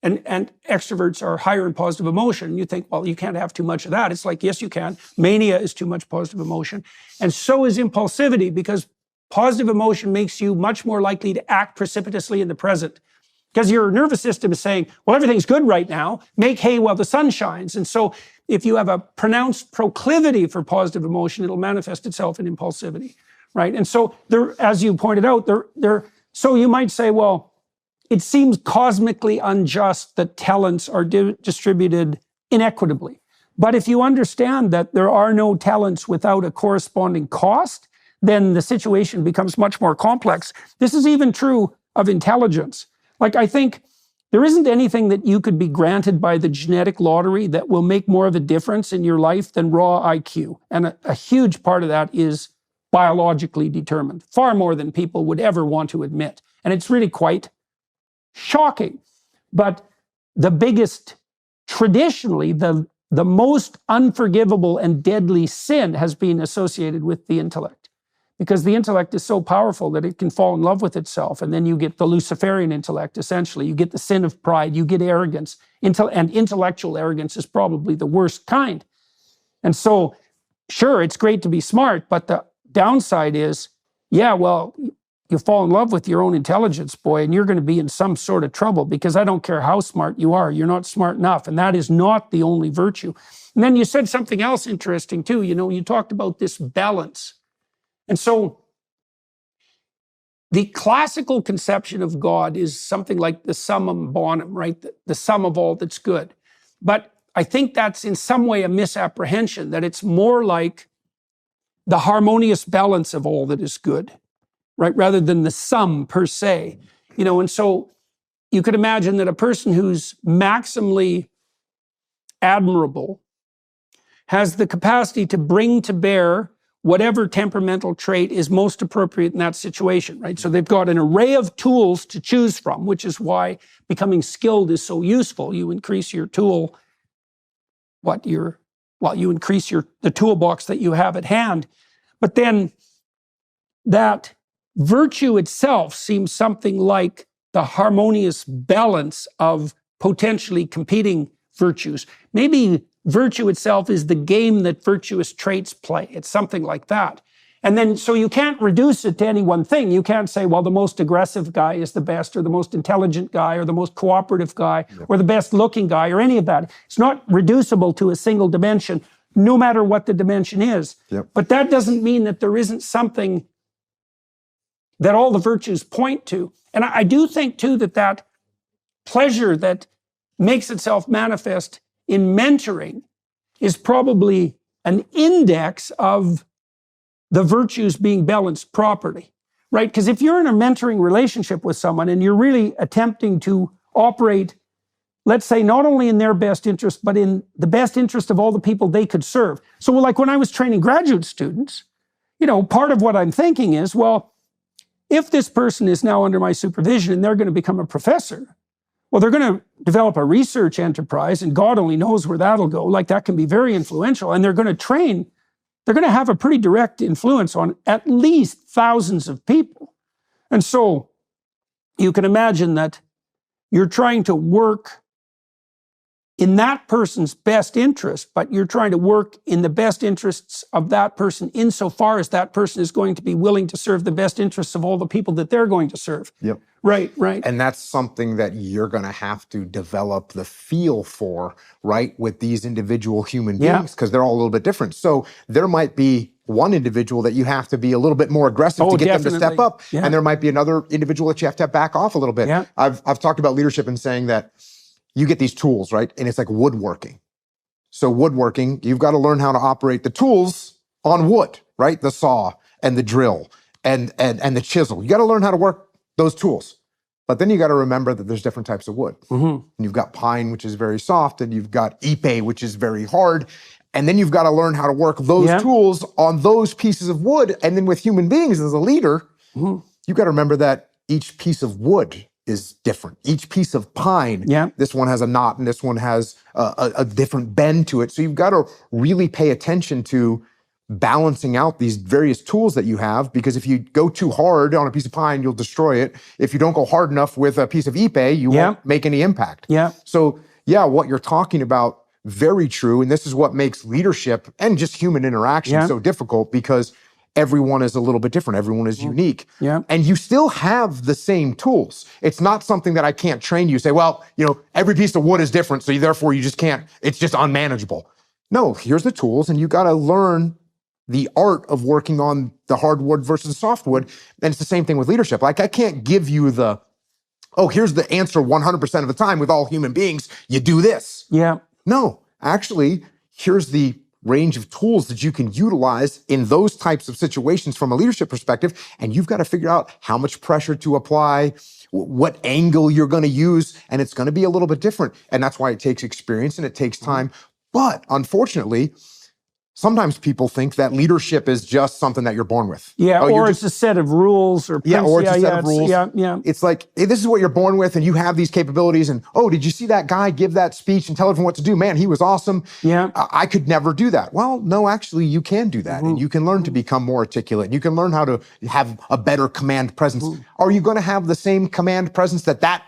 and extroverts are higher in positive emotion. You think, well, you can't have too much of that. It's like, yes, you can. Mania is too much positive emotion. And so is impulsivity, because positive emotion makes you much more likely to act precipitously in the present. Because your nervous system is saying, well, everything's good right now. Make hay while the sun shines. And so if you have a pronounced proclivity for positive emotion, it'll manifest itself in impulsivity, right? And so there, as you pointed out, so you might say, well, it seems cosmically unjust that talents are distributed inequitably. But if you understand that there are no talents without a corresponding cost, then the situation becomes much more complex. This is even true of intelligence. Like, I think there isn't anything that you could be granted by the genetic lottery that will make more of a difference in your life than raw IQ. And a huge part of that is biologically determined, far more than people would ever want to admit. And it's really quite shocking. But the biggest, traditionally, the most unforgivable and deadly sin has been associated with the intellect. Because the intellect is so powerful that it can fall in love with itself. And then you get the Luciferian intellect, essentially. You get the sin of pride, you get arrogance. And intellectual arrogance is probably the worst kind. And so, sure, it's great to be smart, but the downside is, yeah, well, you fall in love with your own intelligence, boy, and you're going to be in some sort of trouble, because I don't care how smart you are, you're not smart enough. And that is not the only virtue. And then you said something else interesting too. You know, you talked about this balance. And so the classical conception of God is something like the summum bonum, right? The sum of all that's good. But I think that's in some way a misapprehension, that it's more like the harmonious balance of all that is good, right? Rather than the sum per se, you know. And so you could imagine that a person who's maximally admirable has the capacity to bring to bear whatever temperamental trait is most appropriate in that situation, right? So they've got an array of tools to choose from, which is why becoming skilled is so useful. You increase your tool, you increase the toolbox that you have at hand. But then that virtue itself seems something like the harmonious balance of potentially competing virtues. Maybe virtue itself is the game that virtuous traits play. It's something like that. And then, so you can't reduce it to any one thing. You can't say, well, the most aggressive guy is the best, or the most intelligent guy, or the most cooperative guy, or the best looking guy, or any of that. It's not reducible to a single dimension, no matter what the dimension is. But that doesn't mean that there isn't something that all the virtues point to. And I do think too that pleasure that makes itself manifest in mentoring is probably an index of the virtues being balanced properly, right? Because if you're in a mentoring relationship with someone and you're really attempting to operate, let's say, not only in their best interest, but in the best interest of all the people they could serve. So like when I was training graduate students, you know, part of what I'm thinking is, well, if this person is now under my supervision and they're going to become a professor, well, they're going to develop a research enterprise, and God only knows where that'll go. Like, that can be very influential, and they're going to train. They're going to have a pretty direct influence on at least thousands of people. And so you can imagine that you're trying to work in that person's best interest, but you're trying to work in the best interests of that person insofar as that person is going to be willing to serve the best interests of all the people that they're going to serve. Yep. Right, right. And that's something that you're going to have to develop the feel for, right, with these individual human beings, because they're all a little bit different. So there might be one individual that you have to be a little bit more aggressive to get them to step up. Yeah. And there might be another individual that you have to back off a little bit. Yeah. I've talked about leadership and saying that you get these tools, right? And it's like woodworking. So woodworking, you've got to learn how to operate the tools on wood, right? The saw and the drill and the chisel. You got to learn how to work those tools. But then you got to remember that there's different types of wood. Mm-hmm. And you've got pine, which is very soft, and you've got ipe, which is very hard. And then you've got to learn how to work those tools on those pieces of wood. And then with human beings as a leader, you've got to remember that each piece of wood is different. Each piece of pine, this one has a knot and this one has a different bend to it. So you've got to really pay attention to balancing out these various tools that you have, because if you go too hard on a piece of pine, you'll destroy it. If you don't go hard enough with a piece of ipe, you won't make any impact. So what you're talking about, very true. And this is what makes leadership and just human interaction so difficult, because everyone is a little bit different. Everyone is unique. And you still have the same tools. It's not something that I can't train you. Say, well, every piece of wood is different, so therefore you just can't, it's just unmanageable. No, here's the tools, and you got to learn the art of working on the hardwood versus the softwood. And it's the same thing with leadership. Like, I can't give you here's the answer 100% of the time with all human beings. You do this. No, actually, here's the range of tools that you can utilize in those types of situations from a leadership perspective. And you've got to figure out how much pressure to apply, what angle you're going to use, and it's going to be a little bit different. And that's why it takes experience and it takes time. But unfortunately, sometimes people think that leadership is just something that you're born with. Or it's a set of rules or principles. Or it's a set of rules. It's like, hey, this is what you're born with and you have these capabilities. And, did you see that guy give that speech and tell everyone what to do? Man, he was awesome. I could never do that. Well, no, actually, you can do that. And you can learn to become more articulate. And you can learn how to have a better command presence. Are you going to have the same command presence that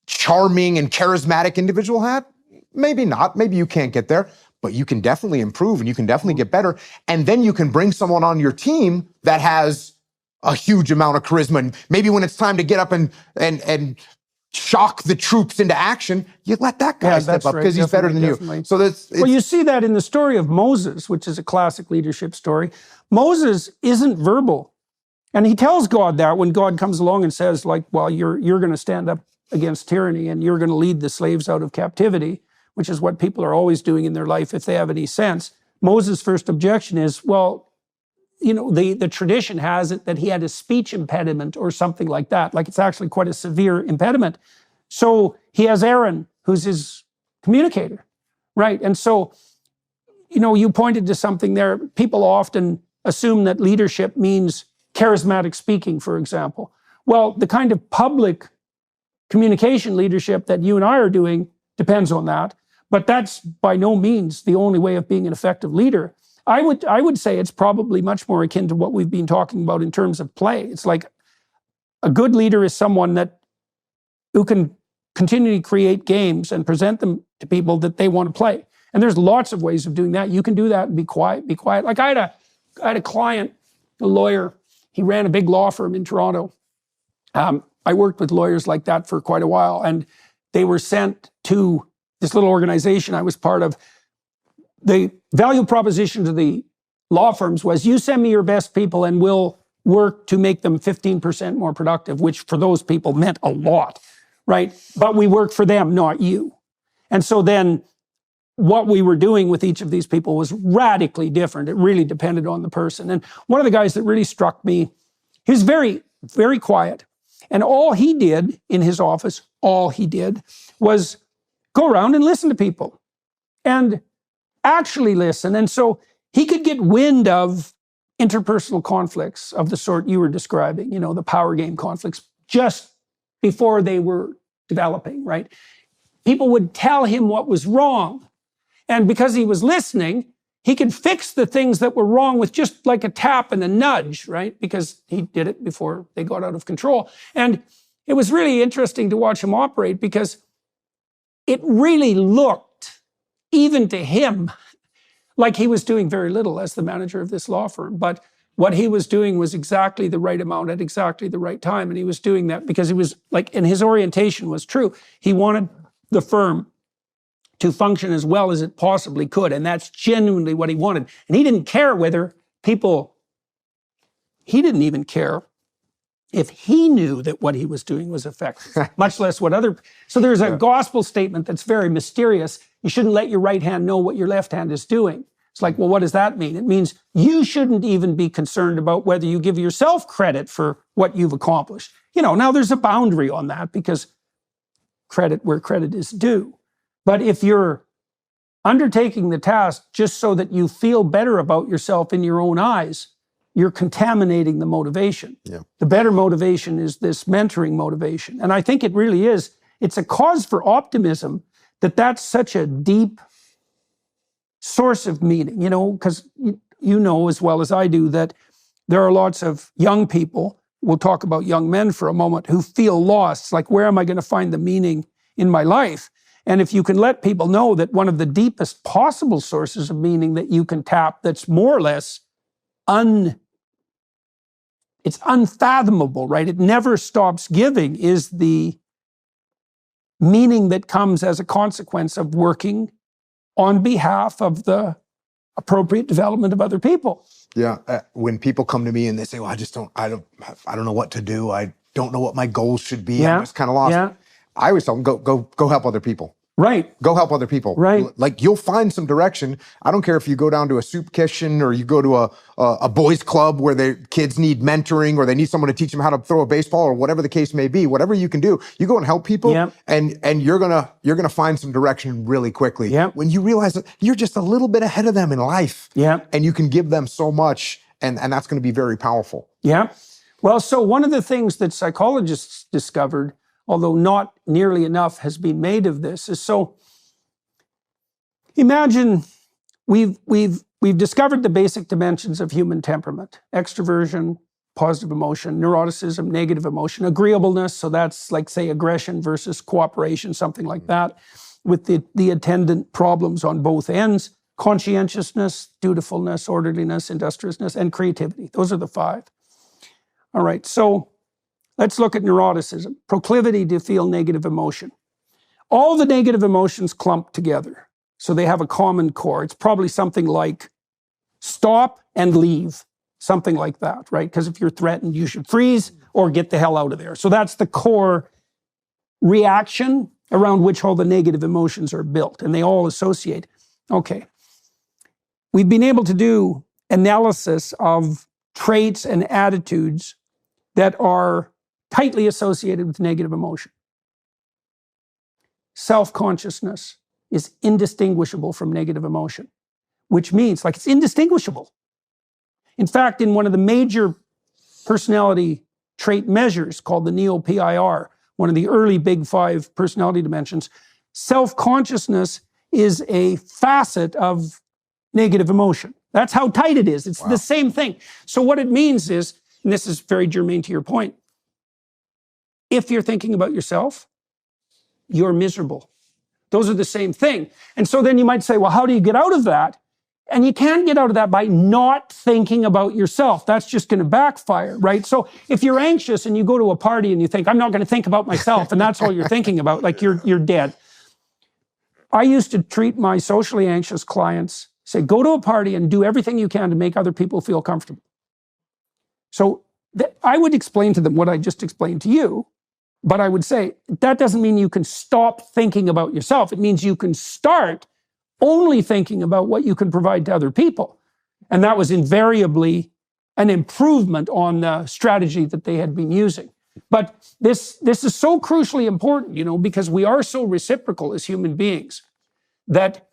charming and charismatic individual had? Maybe not. Maybe you can't get there. But you can definitely improve and you can definitely get better. And then you can bring someone on your team that has a huge amount of charisma. And maybe when it's time to get up and shock the troops into action, you let that guy step up because he's better than you. So well, you see that in the story of Moses, which is a classic leadership story. Moses isn't verbal. And he tells God that when God comes along and says, well, you're going to stand up against tyranny and you're going to lead the slaves out of captivity, which is what people are always doing in their life if they have any sense. Moses' first objection is, the tradition has it that he had a speech impediment or something like that. Like, it's actually quite a severe impediment. So he has Aaron, who's his communicator, right? And so, you pointed to something there. People often assume that leadership means charismatic speaking, for example. Well, the kind of public communication leadership that you and I are doing depends on that. But that's by no means the only way of being an effective leader. I would say it's probably much more akin to what we've been talking about in terms of play. It's like a good leader is someone who can continually create games and present them to people that they want to play. And there's lots of ways of doing that. You can do that and be quiet. Like, I had a client, a lawyer. He ran a big law firm in Toronto. I worked with lawyers like that for quite a while, and they were sent to this little organization I was part of. The value proposition to the law firms was, you send me your best people and we'll work to make them 15% more productive, which for those people meant a lot, right? But we work for them, not you. And so then what we were doing with each of these people was radically different. It really depended on the person. And one of the guys that really struck me, he was very, very quiet. And all he did in his office, was go around and listen to people and actually listen. And so he could get wind of interpersonal conflicts of the sort you were describing, the power game conflicts, just before they were developing, right? People would tell him what was wrong. And because he was listening, he could fix the things that were wrong with just like a tap and a nudge, right? Because he did it before they got out of control. And it was really interesting to watch him operate because it really looked, even to him, like he was doing very little as the manager of this law firm. But what he was doing was exactly the right amount at exactly the right time. And he was doing that because he was like, and his orientation was true. He wanted the firm to function as well as it possibly could. And that's genuinely what he wanted. And he didn't care whether he didn't even care if he knew that what he was doing was effective, much less what so there's a gospel statement that's very mysterious. You shouldn't let your right hand know what your left hand is doing. It's like, well, what does that mean? It means you shouldn't even be concerned about whether you give yourself credit for what you've accomplished. Now there's a boundary on that because credit where credit is due. But if you're undertaking the task just so that you feel better about yourself in your own eyes, you're contaminating the motivation. Yeah. The better motivation is this mentoring motivation. And I think it really is. It's a cause for optimism that that's such a deep source of meaning, because you know as well as I do that there are lots of young people, we'll talk about young men for a moment, who feel lost. It's like, where am I going to find the meaning in my life? And if you can let people know that one of the deepest possible sources of meaning that you can tap that's more or less it's unfathomable, right? It never stops giving, is the meaning that comes as a consequence of working on behalf of the appropriate development of other people. Yeah. When people come to me and they say, well, I don't know what to do. I don't know what my goals should be. Yeah. I'm just kind of lost. Yeah. I always tell them, go help other people. Right. Go help other people. Right. Like, you'll find some direction. I don't care if you go down to a soup kitchen or you go to a boys club where their kids need mentoring or they need someone to teach them how to throw a baseball or whatever the case may be. Whatever you can do, you go and help people. Yep. And you're gonna find some direction really quickly. Yep. When you realize that you're just a little bit ahead of them in life. Yep. And you can give them so much, and that's going to be very powerful. Yeah. Well, so one of the things that psychologists discovered, although not nearly enough has been made of this, is imagine we've discovered the basic dimensions of human temperament: extroversion, positive emotion; neuroticism, negative emotion; agreeableness, so that's like, say, aggression versus cooperation, something like that, with the attendant problems on both ends: conscientiousness, dutifulness, orderliness, industriousness, and creativity. Those are the 5. All right, so let's look at neuroticism: proclivity to feel negative emotion. All the negative emotions clump together. So they have a common core. It's probably something like stop and leave, something like that, right? Because if you're threatened, you should freeze or get the hell out of there. So that's the core reaction around which all the negative emotions are built, and they all associate. Okay. We've been able to do analysis of traits and attitudes that are tightly associated with negative emotion. Self-consciousness is indistinguishable from negative emotion, which means like it's indistinguishable. In fact, in one of the major personality trait measures called the Neo-PIR, one of the early big 5 personality dimensions, self-consciousness is a facet of negative emotion. That's how tight it is. It's the same thing. So what it means is, and this is very germane to your point, if you're thinking about yourself, you're miserable. Those are the same thing. And so then you might say, well, how do you get out of that? And you can't get out of that by not thinking about yourself. That's just going to backfire, right? So if you're anxious and you go to a party and you think, I'm not going to think about myself, and that's all you're thinking about, like you're dead. I used to treat my socially anxious clients, say, go to a party and do everything you can to make other people feel comfortable. So I would explain to them what I just explained to you, but I would say, that doesn't mean you can stop thinking about yourself. It means you can start only thinking about what you can provide to other people. And that was invariably an improvement on the strategy that they had been using. But this is so crucially important, because we are so reciprocal as human beings that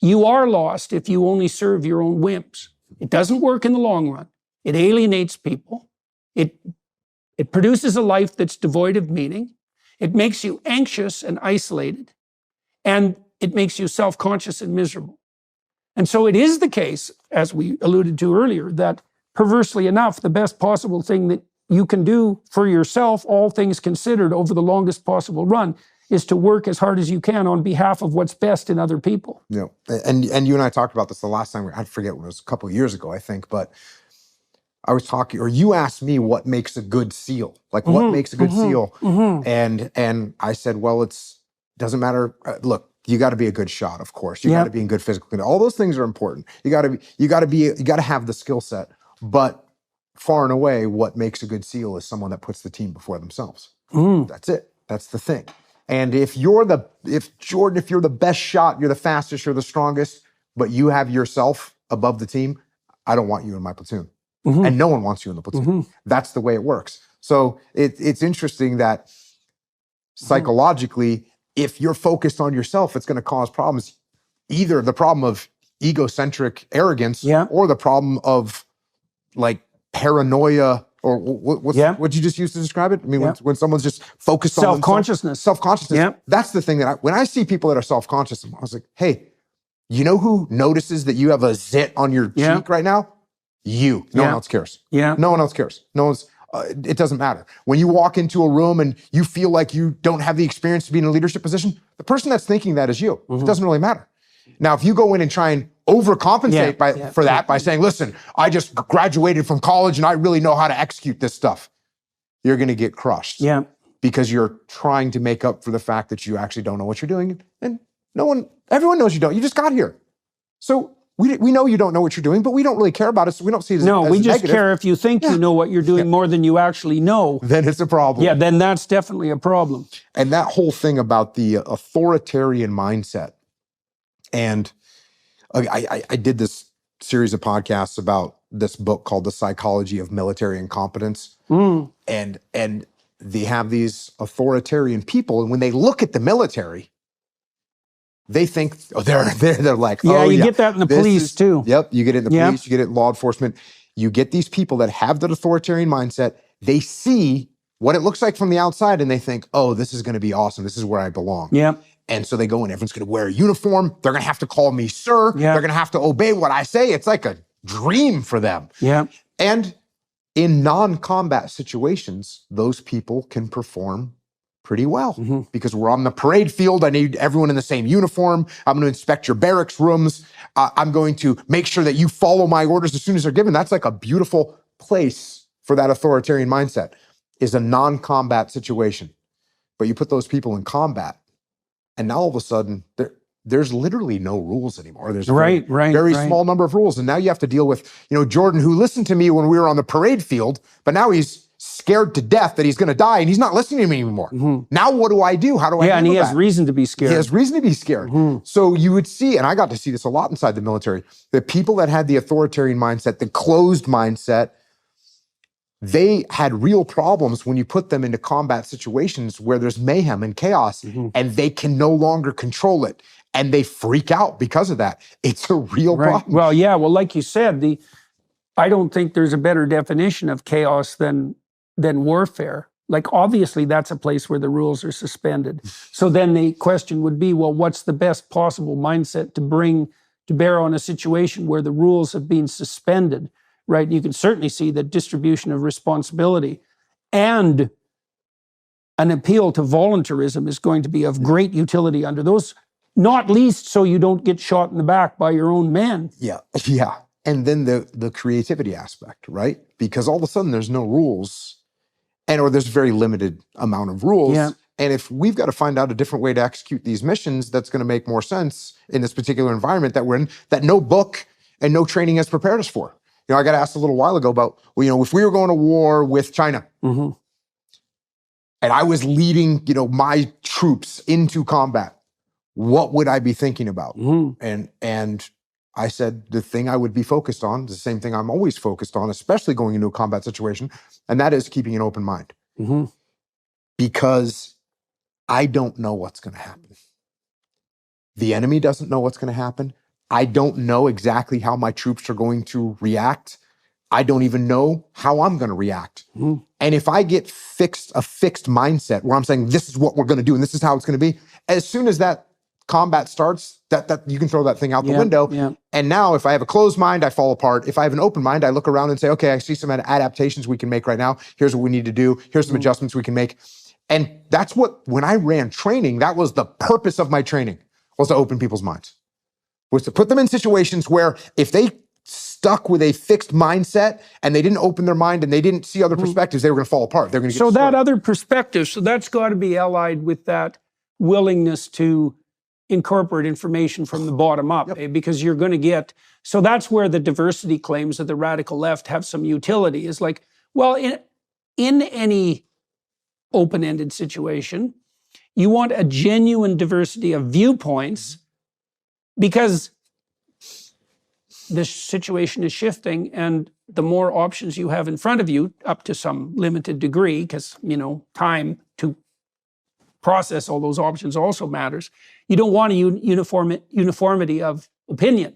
you are lost if you only serve your own whims. It doesn't work in the long run. It alienates people. It produces a life that's devoid of meaning. It makes you anxious and isolated. And it makes you self-conscious and miserable. And so it is the case, as we alluded to earlier, that perversely enough, the best possible thing that you can do for yourself, all things considered, over the longest possible run, is to work as hard as you can on behalf of what's best in other people. Yeah, and you and I talked about this the last time. I forget when it was, a couple of years ago, I think, but I was talking, or you asked me what makes a good SEAL, like what makes a good SEAL, and I said, well, doesn't matter. Look, you got to be a good shot, of course. You got to be in good physical condition. All those things are important. You got to have the skill set. But far and away, what makes a good SEAL is someone that puts the team before themselves. That's it. That's the thing. And if you're the best shot, you're the fastest, you're the strongest, but you have yourself above the team, I don't want you in my platoon. And no one wants you in the platoon. That's the way it works. So it's interesting that psychologically, if you're focused on yourself, it's going to cause problems. Either the problem of egocentric arrogance or the problem of like paranoia, or what you just used to describe it? I mean, when someone's just focused on self-consciousness. Self-consciousness. That's the thing that when I see people that are self-conscious, I was like, hey, you know who notices that you have a zit on your cheek right now? You. No one else cares. No one else cares. No one's, it doesn't matter. When you walk into a room and you feel like you don't have the experience to be in a leadership position, the person that's thinking that is you. It doesn't really matter. Now, if you go in and try and overcompensate for that by saying, listen, I just graduated from college and I really know how to execute this stuff, you're going to get crushed. Because you're trying to make up for the fact that you actually don't know what you're doing. And everyone knows you don't. You just got here. So we know you don't know what you're doing, but we don't really care about it, so we don't see it as no, we just negative. care if you think you know what you're doing more than you actually know. Then it's a problem. Yeah, then that's definitely a problem. And that whole thing about the authoritarian mindset. And I did this series of podcasts about this book called The Psychology of Military Incompetence. And they have these authoritarian people, and when they look at the military, they think they're like, you get that in the police too. Yep, you get it in the police, you get it in law enforcement. You get these people that have that authoritarian mindset. They see what it looks like from the outside, and they think, oh, this is going to be awesome. This is where I belong. And so they go and everyone's going to wear a uniform. They're going to have to call me sir. They're going to have to obey what I say. It's like a dream for them. And in non-combat situations, those people can perform pretty well because we're on the parade field. I need everyone in the same uniform. I'm going to inspect your barracks rooms. I'm going to make sure that you follow my orders as soon as they're given. That's like a beautiful place for that authoritarian mindset, is a non-combat situation. But you put those people in combat, and now all of a sudden, there's literally no rules anymore. There's a very small number of rules. And now you have to deal with, Jordan, who listened to me when we were on the parade field, but now he's scared to death that he's going to die, and he's not listening to me anymore. Now what do I do? How do I handle and he that? has reason to be scared. He has reason to be scared. So you would see, and I got to see this a lot inside the military, the people that had the authoritarian mindset, the closed mindset, they had real problems when you put them into combat situations where there's mayhem and chaos, and they can no longer control it. And they freak out because of that. It's a real problem. Well, like you said, I don't think there's a better definition of chaos than warfare. Like, obviously, that's a place where the rules are suspended. So then the question would be, well, what's the best possible mindset to bring to bear on a situation where the rules have been suspended? Right? You can certainly see that distribution of responsibility and an appeal to voluntarism is going to be of great utility under those, not least so you don't get shot in the back by your own men. Yeah. And then the creativity aspect, right? Because all of a sudden there's no rules, or there's very limited amount of rules. And if we've got to find out a different way to execute these missions that's going to make more sense in this particular environment that we're in, that no book and no training has prepared us for. I got asked a little while ago about, if we were going to war with China, and I was leading, my troops into combat, what would I be thinking about? And I said, the thing I would be focused on, the same thing I'm always focused on, especially going into a combat situation, and that is keeping an open mind. Because I don't know what's going to happen. The enemy doesn't know what's going to happen. I don't know exactly how my troops are going to react. I don't even know how I'm going to react. Mhm. And if I get a fixed mindset where I'm saying, this is what we're going to do and this is how it's going to be, as soon as that combat starts, that you can throw that thing out the window. Yeah. And now if I have a closed mind, I fall apart. If I have an open mind, I look around and say, okay, I see some adaptations we can make right now. Here's what we need to do. Here's some adjustments we can make. And that's when I ran training, that was the purpose of my training, was to open people's minds, was to put them in situations where if they stuck with a fixed mindset and they didn't open their mind and they didn't see other perspectives, they were going to fall apart. They're going to get So destroyed. that other perspective, so that's got to be allied with that willingness to incorporate information from the bottom up, because you're going to get, so that's where the diversity claims of the radical left have some utility, is like, well, in any open-ended situation, you want a genuine diversity of viewpoints because the situation is shifting, and the more options you have in front of you, up to some limited degree, because, time to process all those options also matters. You don't want a uniformity of opinion,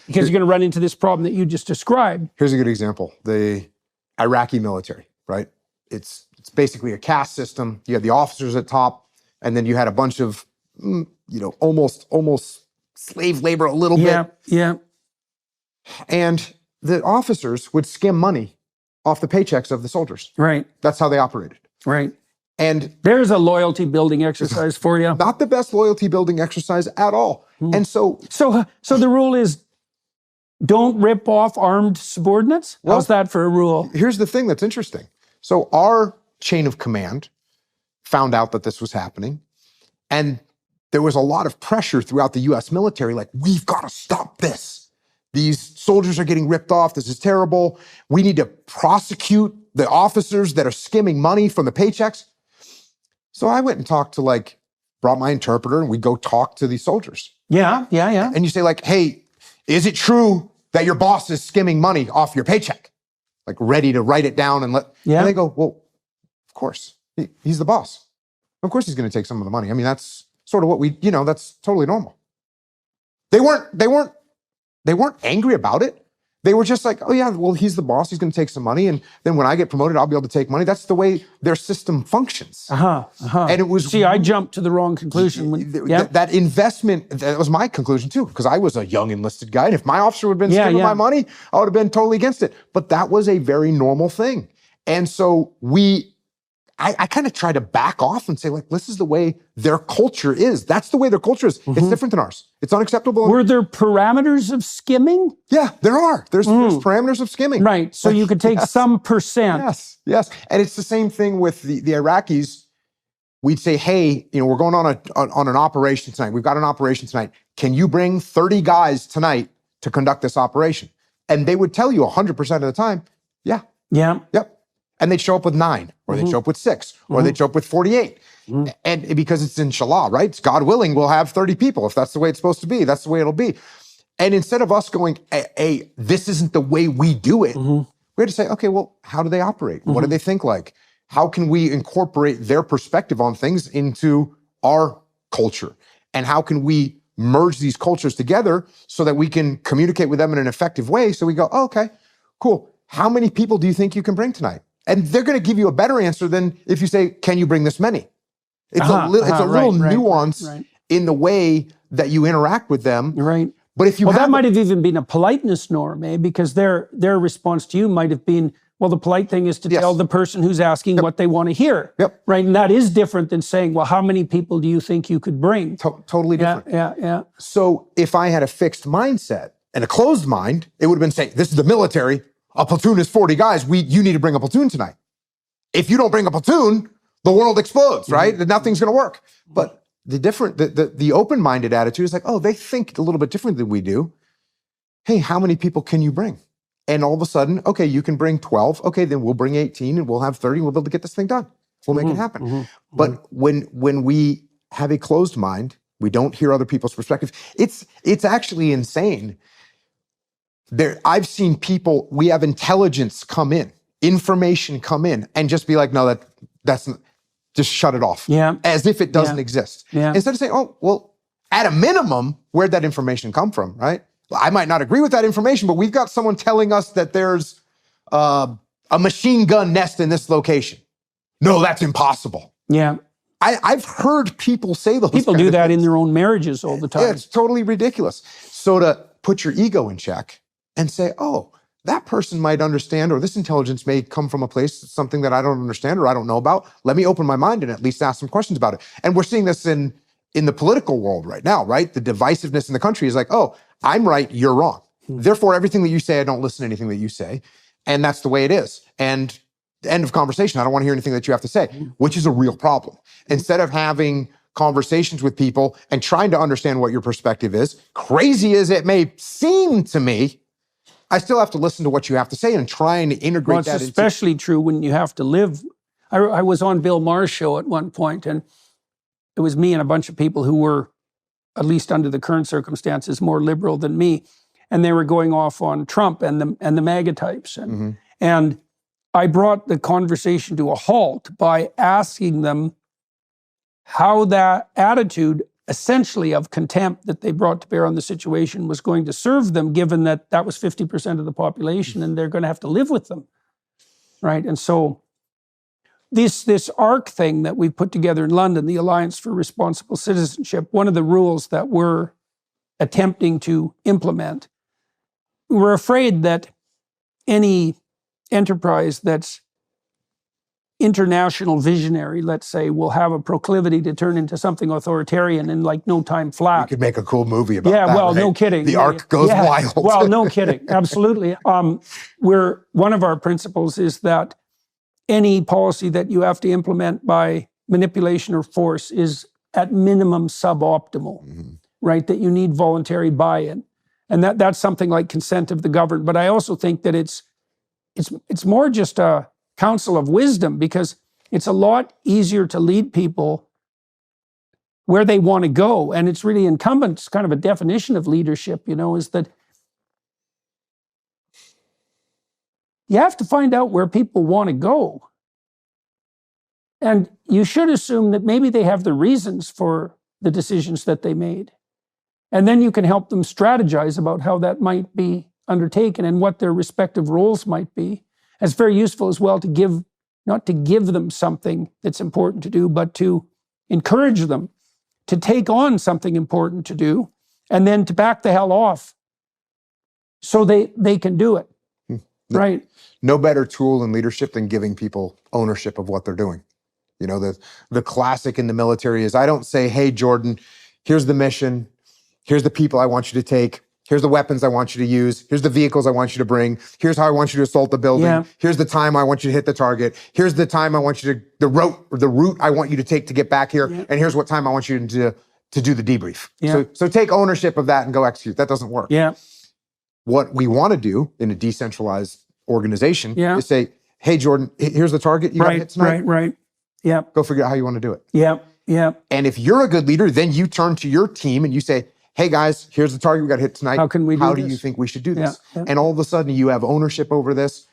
because you're going to run into this problem that you just described. Here's a good example. The Iraqi military, right? It's basically a caste system. You had the officers at top, and then you had a bunch of, almost slave labor a little bit. Yeah. And the officers would skim money off the paychecks of the soldiers. Right. That's how they operated. Right. And there's a loyalty building exercise for you. not the best loyalty building exercise at all. And so the rule is don't rip off armed subordinates? How's that for a rule? Here's the thing that's interesting. So our chain of command found out that this was happening, and there was a lot of pressure throughout the US military, like, we've got to stop this. These soldiers are getting ripped off. This is terrible. We need to prosecute the officers that are skimming money from the paychecks. So I went and brought my interpreter, and we go talk to these soldiers. Yeah. And you say, hey, is it true that your boss is skimming money off your paycheck? Ready to write it down and and they go, well, of course. He's the boss. Of course he's going to take some of the money. I mean, that's sort of what that's totally normal. They weren't angry about it. They were just like, oh yeah, well, he's the boss. He's going to take some money. And then when I get promoted, I'll be able to take money. That's the way their system functions. And it was... See, I jumped to the wrong conclusion. That investment, that was my conclusion too, because I was a young enlisted guy. And if my officer would have been skimming my money, I would have been totally against it. But that was a very normal thing. And so I kind of try to back off and say, this is the way their culture is. That's the way their culture is. It's different than ours. It's unacceptable. Were there parameters of skimming? Yeah, there are. There's parameters of skimming. Right. So you could take some percent. Yes. And it's the same thing with the Iraqis. We'd say, hey, we're going on an operation tonight. We've got an operation tonight. Can you bring 30 guys tonight to conduct this operation? And they would tell you 100% of the time, yeah. Yep. And they'd show up with 9, or they'd show up with 6, or they'd show up with 48. And because it's inshallah, right? It's God willing, we'll have 30 people. If that's the way it's supposed to be, that's the way it'll be. And instead of us going, hey, this isn't the way we do it, we had to say, okay, well, how do they operate? What do they think like? How can we incorporate their perspective on things into our culture? And how can we merge these cultures together so that we can communicate with them in an effective way? So we go, oh, okay, cool. How many people do you think you can bring tonight? And they're going to give you a better answer than if you say, can you bring this many? It's a little nuance in the way that you interact with them. Right. But if you that might have even been a politeness norm, because their response to you might have been, well, the polite thing is to tell the person who's asking what they want to hear. Right. And that is different than saying, well, how many people do you think you could bring? Totally different. Yeah. So if I had a fixed mindset and a closed mind, it would have been saying, this is the military. A platoon is 40 guys. You need to bring a platoon tonight. If you don't bring a platoon, the world explodes, right? Nothing's going to work. But the open-minded attitude is like, oh, they think a little bit different than we do. Hey, how many people can you bring? And all of a sudden, okay, you can bring 12. Okay, then we'll bring 18 and we'll have 30. We'll be able to get this thing done. We'll make it happen. But when we have a closed mind, we don't hear other people's perspectives. It's actually insane. I've seen people, we have intelligence come in, information come in, and just be like, no, that's not, just shut it off. Yeah. As if it doesn't exist. Yeah. Instead of saying, oh, well, at a minimum, where'd that information come from, right? I might not agree with that information, but we've got someone telling us that there's a machine gun nest in this location. No, that's impossible. Yeah. I've heard people say those People do that in their own marriages all the time. Yeah, it's totally ridiculous. So to put your ego in check and say, oh, that person might understand, or this intelligence may come from a place, something that I don't understand or I don't know about. Let me open my mind and at least ask some questions about it. And we're seeing this in the political world right now, right? The divisiveness in the country is like, oh, I'm right, you're wrong. Therefore, everything that you say, I don't listen to anything that you say. And that's the way it is. And end of conversation. I don't want to hear anything that you have to say, which is a real problem. Instead of having conversations with people and trying to understand what your perspective is, crazy as it may seem to me, I still have to listen to what you have to say and trying to integrate that. It's especially true when you have to live. I was on Bill Maher's show at one point, and it was me and a bunch of people who were, at least under the current circumstances, more liberal than me. And they were going off on Trump and the MAGA types. And I brought the conversation to a halt by asking them how that attitude, essentially of contempt that they brought to bear on the situation, was going to serve them, given that that was 50% of the population and they're going to have to live with them, right? And so this ARC thing that we put together in London, the Alliance for Responsible Citizenship, one of the rules that we're attempting to implement, we're afraid that any enterprise that's international visionary, let's say, will have a proclivity to turn into something authoritarian in like no time flat. You could make a cool movie about that. Yeah, well, right? no kidding. The ARC goes wild. Well, no kidding. Absolutely. One of our principles is that any policy that you have to implement by manipulation or force is at minimum suboptimal, right? That you need voluntary buy-in. And that's something like consent of the governed. But I also think that it's more just a counsel of wisdom, because it's a lot easier to lead people where they want to go. And it's really incumbent, it's kind of a definition of leadership, is that you have to find out where people want to go. And you should assume that maybe they have the reasons for the decisions that they made. And then you can help them strategize about how that might be undertaken and what their respective roles might be. It's very useful as well not to give them something that's important to do, but to encourage them to take on something important to do and then to back the hell off so they can do it, right? No better tool in leadership than giving people ownership of what they're doing. The classic in the military is, I don't say, hey, Jordan, here's the mission. Here's the people I want you to take. Here's the weapons I want you to use. Here's the vehicles I want you to bring. Here's how I want you to assault the building. Yeah. Here's the time I want you to hit the target. Here's the time I want you to, the route I want you to take to get back here. Yeah. And here's what time I want you to do the debrief. Yeah. So take ownership of that and go execute. That doesn't work. Yeah. What we want to do in a decentralized organization is say, hey, Jordan, here's the target you got to hit tonight. Right. Yeah. Go figure out how you want to do it. Yeah. And if you're a good leader, then you turn to your team and you say, hey guys, here's the target we got to hit tonight. How can we do this? How do you think we should do this? Yeah. And all of a sudden you have ownership over this.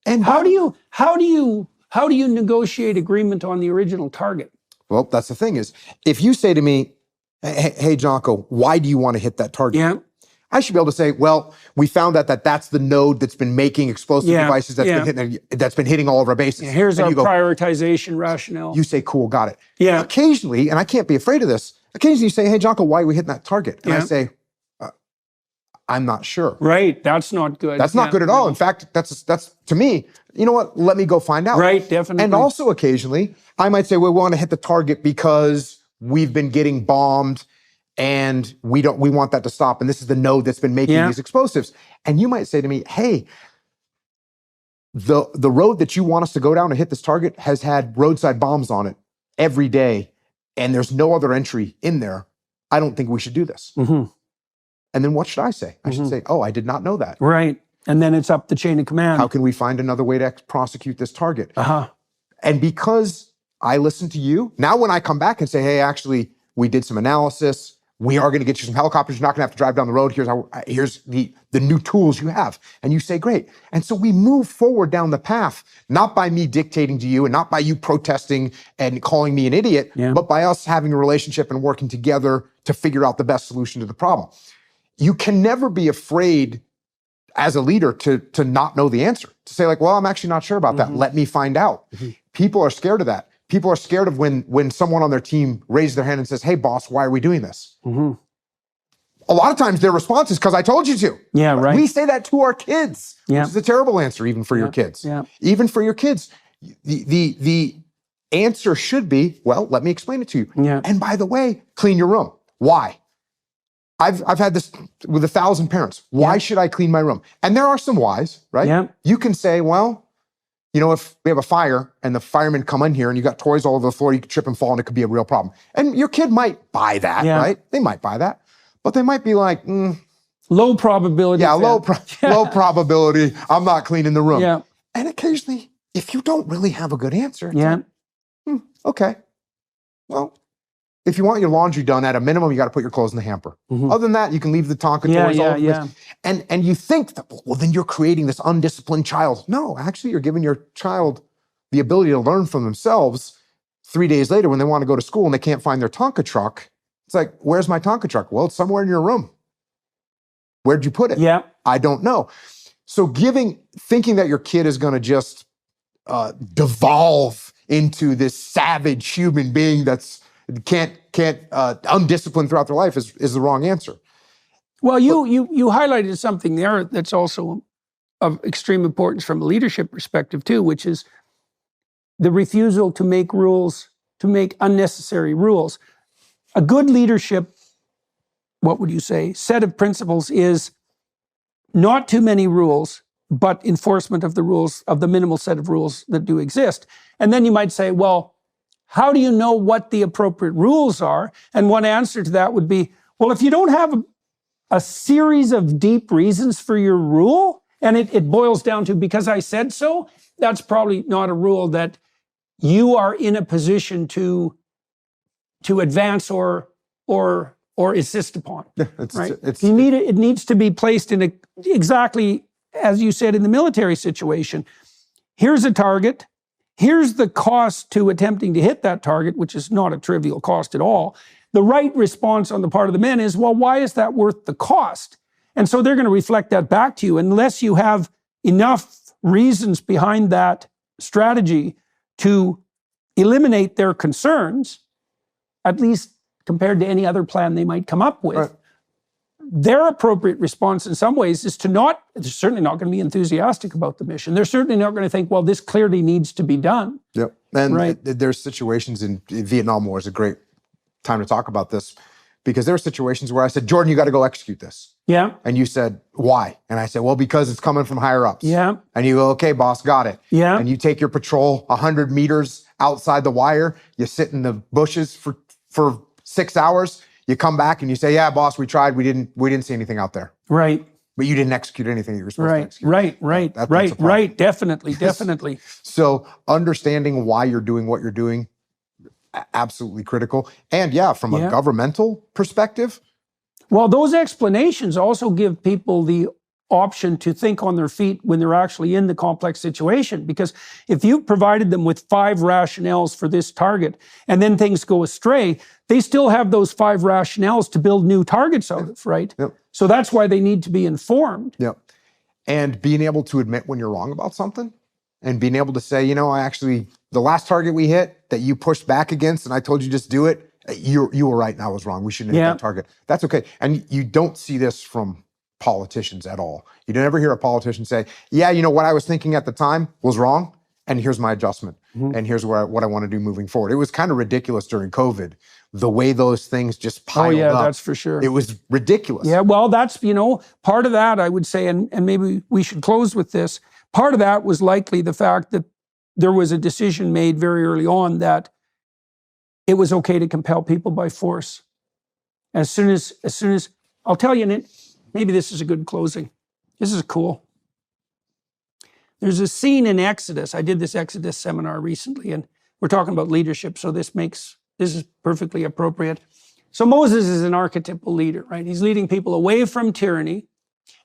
And how do you negotiate agreement on the original target? Well, that's the thing is, if you say to me, hey Jocko, why do you want to hit that target? Yeah. I should be able to say, well, we found out that that's the node that's been making explosive devices that's been hitting all of our bases. Yeah, here's our prioritization rationale. You say, cool, got it. Yeah. Occasionally, and I can't be afraid of this, occasionally you say, hey, Jocko, why are we hitting that target? And I say, I'm not sure. Right, that's not good. That's not good at all. In fact, that's to me, you know what, let me go find out. Right, definitely. And also occasionally, I might say, well, we want to hit the target because we've been getting bombed and we want that to stop. And this is the node that's been making these explosives. And you might say to me, hey, the road that you want us to go down to hit this target has had roadside bombs on it every day, and there's no other entry in there. I don't think we should do this. Mm-hmm. And then what should I say? I should say, oh, I did not know that. Right. And then it's up the chain of command. How can we find another way to prosecute this target? And because I listened to you, now when I come back and say, hey, actually, we did some analysis, We are going to get you some helicopters. You're not going to have to drive down the road. Here's the new tools you have. And you say, great. And so we move forward down the path, not by me dictating to you and not by you protesting and calling me an idiot, but by us having a relationship and working together to figure out the best solution to the problem. You can never be afraid as a leader to not know the answer, to say like, well, I'm actually not sure about that. Let me find out. People are scared of that. People are scared of when someone on their team raises their hand and says, hey, boss, why are we doing this? A lot of times their response is because I told you to. Yeah, right. We say that to our kids, which is a terrible answer even for your kids. Even for your kids. The answer should be, well, let me explain it to you. And by the way, clean your room. Why? I've had this with 1,000 parents. Why should I clean my room? And there are some whys, right? You can say, well, you know, if we have a fire and the firemen come in here and you got toys all over the floor, you could trip and fall and it could be a real problem. And your kid might buy that, right? They might buy that. But they might be like, low probability. Yeah, low probability. I'm not cleaning the room. And occasionally, if you don't really have a good answer, it's like, okay, well, if you want your laundry done, at a minimum, you got to put your clothes in the hamper. Other than that, you can leave the Tonka toys all over the place. And you think that, well, then you're creating this undisciplined child. No, actually, you're giving your child the ability to learn from themselves. 3 days later, when they want to go to school and they can't find their Tonka truck, it's like, where's my Tonka truck? Well, it's somewhere in your room. Where'd you put it? I don't know. So thinking that your kid is going to just devolve into this savage human being that's can't undisciplined throughout their life is the wrong answer. Well, you highlighted something there that's also of extreme importance from a leadership perspective too, which is the refusal to make rules, to make unnecessary rules. A good leadership, what would you say, set of principles is not too many rules, but enforcement of the rules, of the minimal set of rules that do exist. And then you might say, well, how do you know what the appropriate rules are? And one answer to that would be, well, if you don't have a series of deep reasons for your rule, and it boils down to because I said so, that's probably not a rule that you are in a position to advance or insist upon. It needs to be placed in exactly as you said in the military situation. Here's a target. Here's the cost to attempting to hit that target, which is not a trivial cost at all. The right response on the part of the men is, well, why is that worth the cost? And so they're going to reflect that back to you. Unless you have enough reasons behind that strategy to eliminate their concerns, at least compared to any other plan they might come up with, their appropriate response in some ways is to they're certainly not going to be enthusiastic about the mission. They're certainly not going to think, well, this clearly needs to be done. And there's situations in Vietnam War is a great time to talk about this, because there are situations where I said, Jordan, you got to go execute this. And you said, why? And I said, well, because it's coming from higher ups. And you go, okay, boss, got it. And you take your patrol 100 meters outside the wire, you sit in the bushes for 6 hours, you come back and you say, yeah, boss, we tried. We didn't see anything out there. But you didn't execute anything that you were supposed to execute. Right. Definitely. So understanding why you're doing what you're doing, absolutely critical. And from a governmental perspective. Well, those explanations also give people the option to think on their feet when they're actually in the complex situation. Because if you've provided them with 5 rationales for this target and then things go astray, they still have those 5 rationales to build new targets out of, right? So that's why they need to be informed. And being able to admit when you're wrong about something and being able to say, you know, the last target we hit that you pushed back against and I told you just do it, you were right and I was wrong. We shouldn't hit that target. That's okay. And you don't see this from politicians at all. You don't ever hear a politician say, yeah, you know, what I was thinking at the time was wrong, and here's my adjustment, and here's what I want to do moving forward. It was kind of ridiculous during COVID, the way those things just piled up. That's for sure. It was ridiculous. Well, that's, part of that, I would say, and maybe we should close with this, part of that was likely the fact that there was a decision made very early on that it was okay to compel people by force. As soon as, I'll tell you, maybe this is a good closing. This is cool. There's a scene in Exodus. I did this Exodus seminar recently, and we're talking about leadership, so this is perfectly appropriate. So Moses is an archetypal leader, right? He's leading people away from tyranny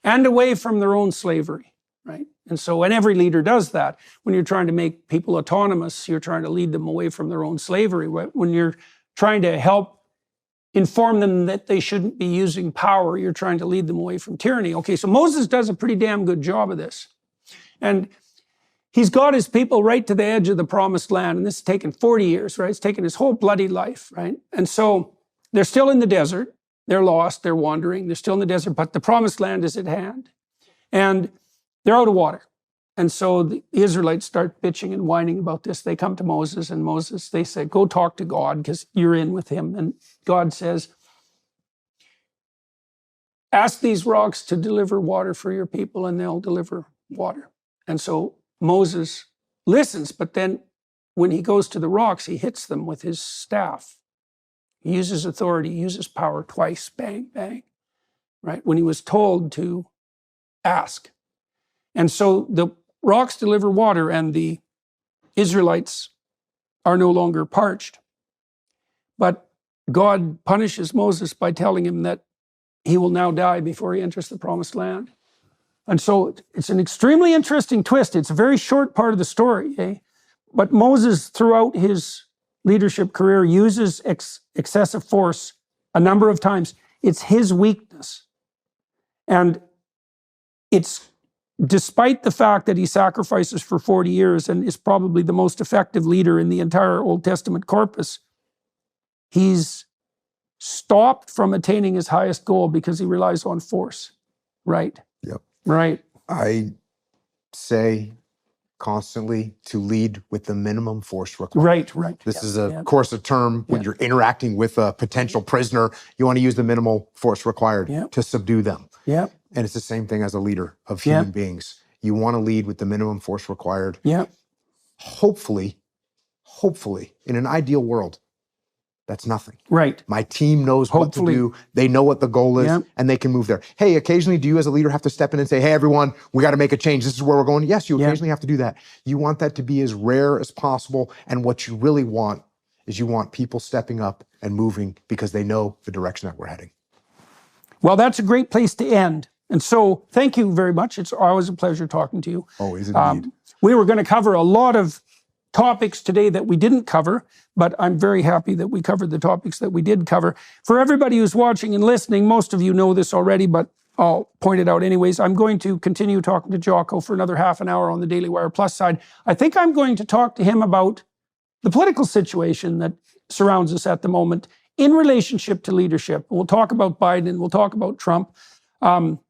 and away from their own slavery, right? And so, and every leader does that. When you're trying to make people autonomous, you're trying to lead them away from their own slavery. When you're trying to help inform them that they shouldn't be using power, you're trying to lead them away from tyranny. Okay, so Moses does a pretty damn good job of this. And he's got his people right to the edge of the promised land. And this has taken 40 years, right? It's taken his whole bloody life, right? And so they're still in the desert. They're lost. They're wandering. They're still in the desert, but the promised land is at hand. And they're out of water. And so the Israelites start bitching and whining about this. They come to Moses, and Moses, they say, go talk to God because you're in with him. And God says, ask these rocks to deliver water for your people, and they'll deliver water. And so Moses listens, but then when he goes to the rocks, he hits them with his staff. He uses authority, he uses power twice, bang, bang, right? When he was told to ask. And so the rocks deliver water, and the Israelites are no longer parched. But God punishes Moses by telling him that he will now die before he enters the promised land. And so it's an extremely interesting twist. It's a very short part of the story, eh? But Moses, throughout his leadership career, uses excessive force a number of times. It's his weakness. And it's despite the fact that he sacrifices for 40 years and is probably the most effective leader in the entire Old Testament corpus, he's stopped from attaining his highest goal because he relies on force. Right? Yep. Right. I say constantly to lead with the minimum force required. Right, right. This is, of course, a term when you're interacting with a potential prisoner, you want to use the minimal force required to subdue them. Yeah. And it's the same thing as a leader of human beings. You want to lead with the minimum force required. Yeah. Hopefully, in an ideal world, that's nothing. Right. My team knows what to do. They know what the goal is, and they can move there. Hey, occasionally, do you as a leader have to step in and say, hey, everyone, we got to make a change. This is where we're going. Yes, you occasionally have to do that. You want that to be as rare as possible. And what you really want is you want people stepping up and moving because they know the direction that we're heading. Well, that's a great place to end. And so thank you very much. It's always a pleasure talking to you. Always indeed. We were going to cover a lot of topics today that we didn't cover, but I'm very happy that we covered the topics that we did cover. For everybody who's watching and listening, most of you know this already, but I'll point it out anyways. I'm going to continue talking to Jocko for another half an hour on the Daily Wire Plus side. I think I'm going to talk to him about the political situation that surrounds us at the moment in relationship to leadership. We'll talk about Biden, we'll talk about Trump,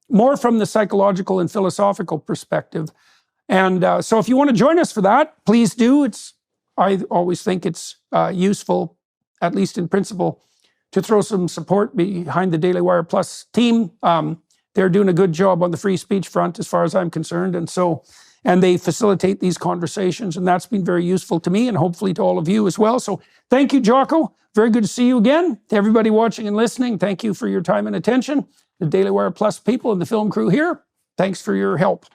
more from the psychological and philosophical perspective. And so if you want to join us for that, please do. I always think it's useful, at least in principle, to throw some support behind the Daily Wire Plus team. They're doing a good job on the free speech front as far as I'm concerned. And they facilitate these conversations, and that's been very useful to me and hopefully to all of you as well. So thank you, Jocko. Very good to see you again. To everybody watching and listening, thank you for your time and attention. The Daily Wire Plus people and the film crew here, thanks for your help.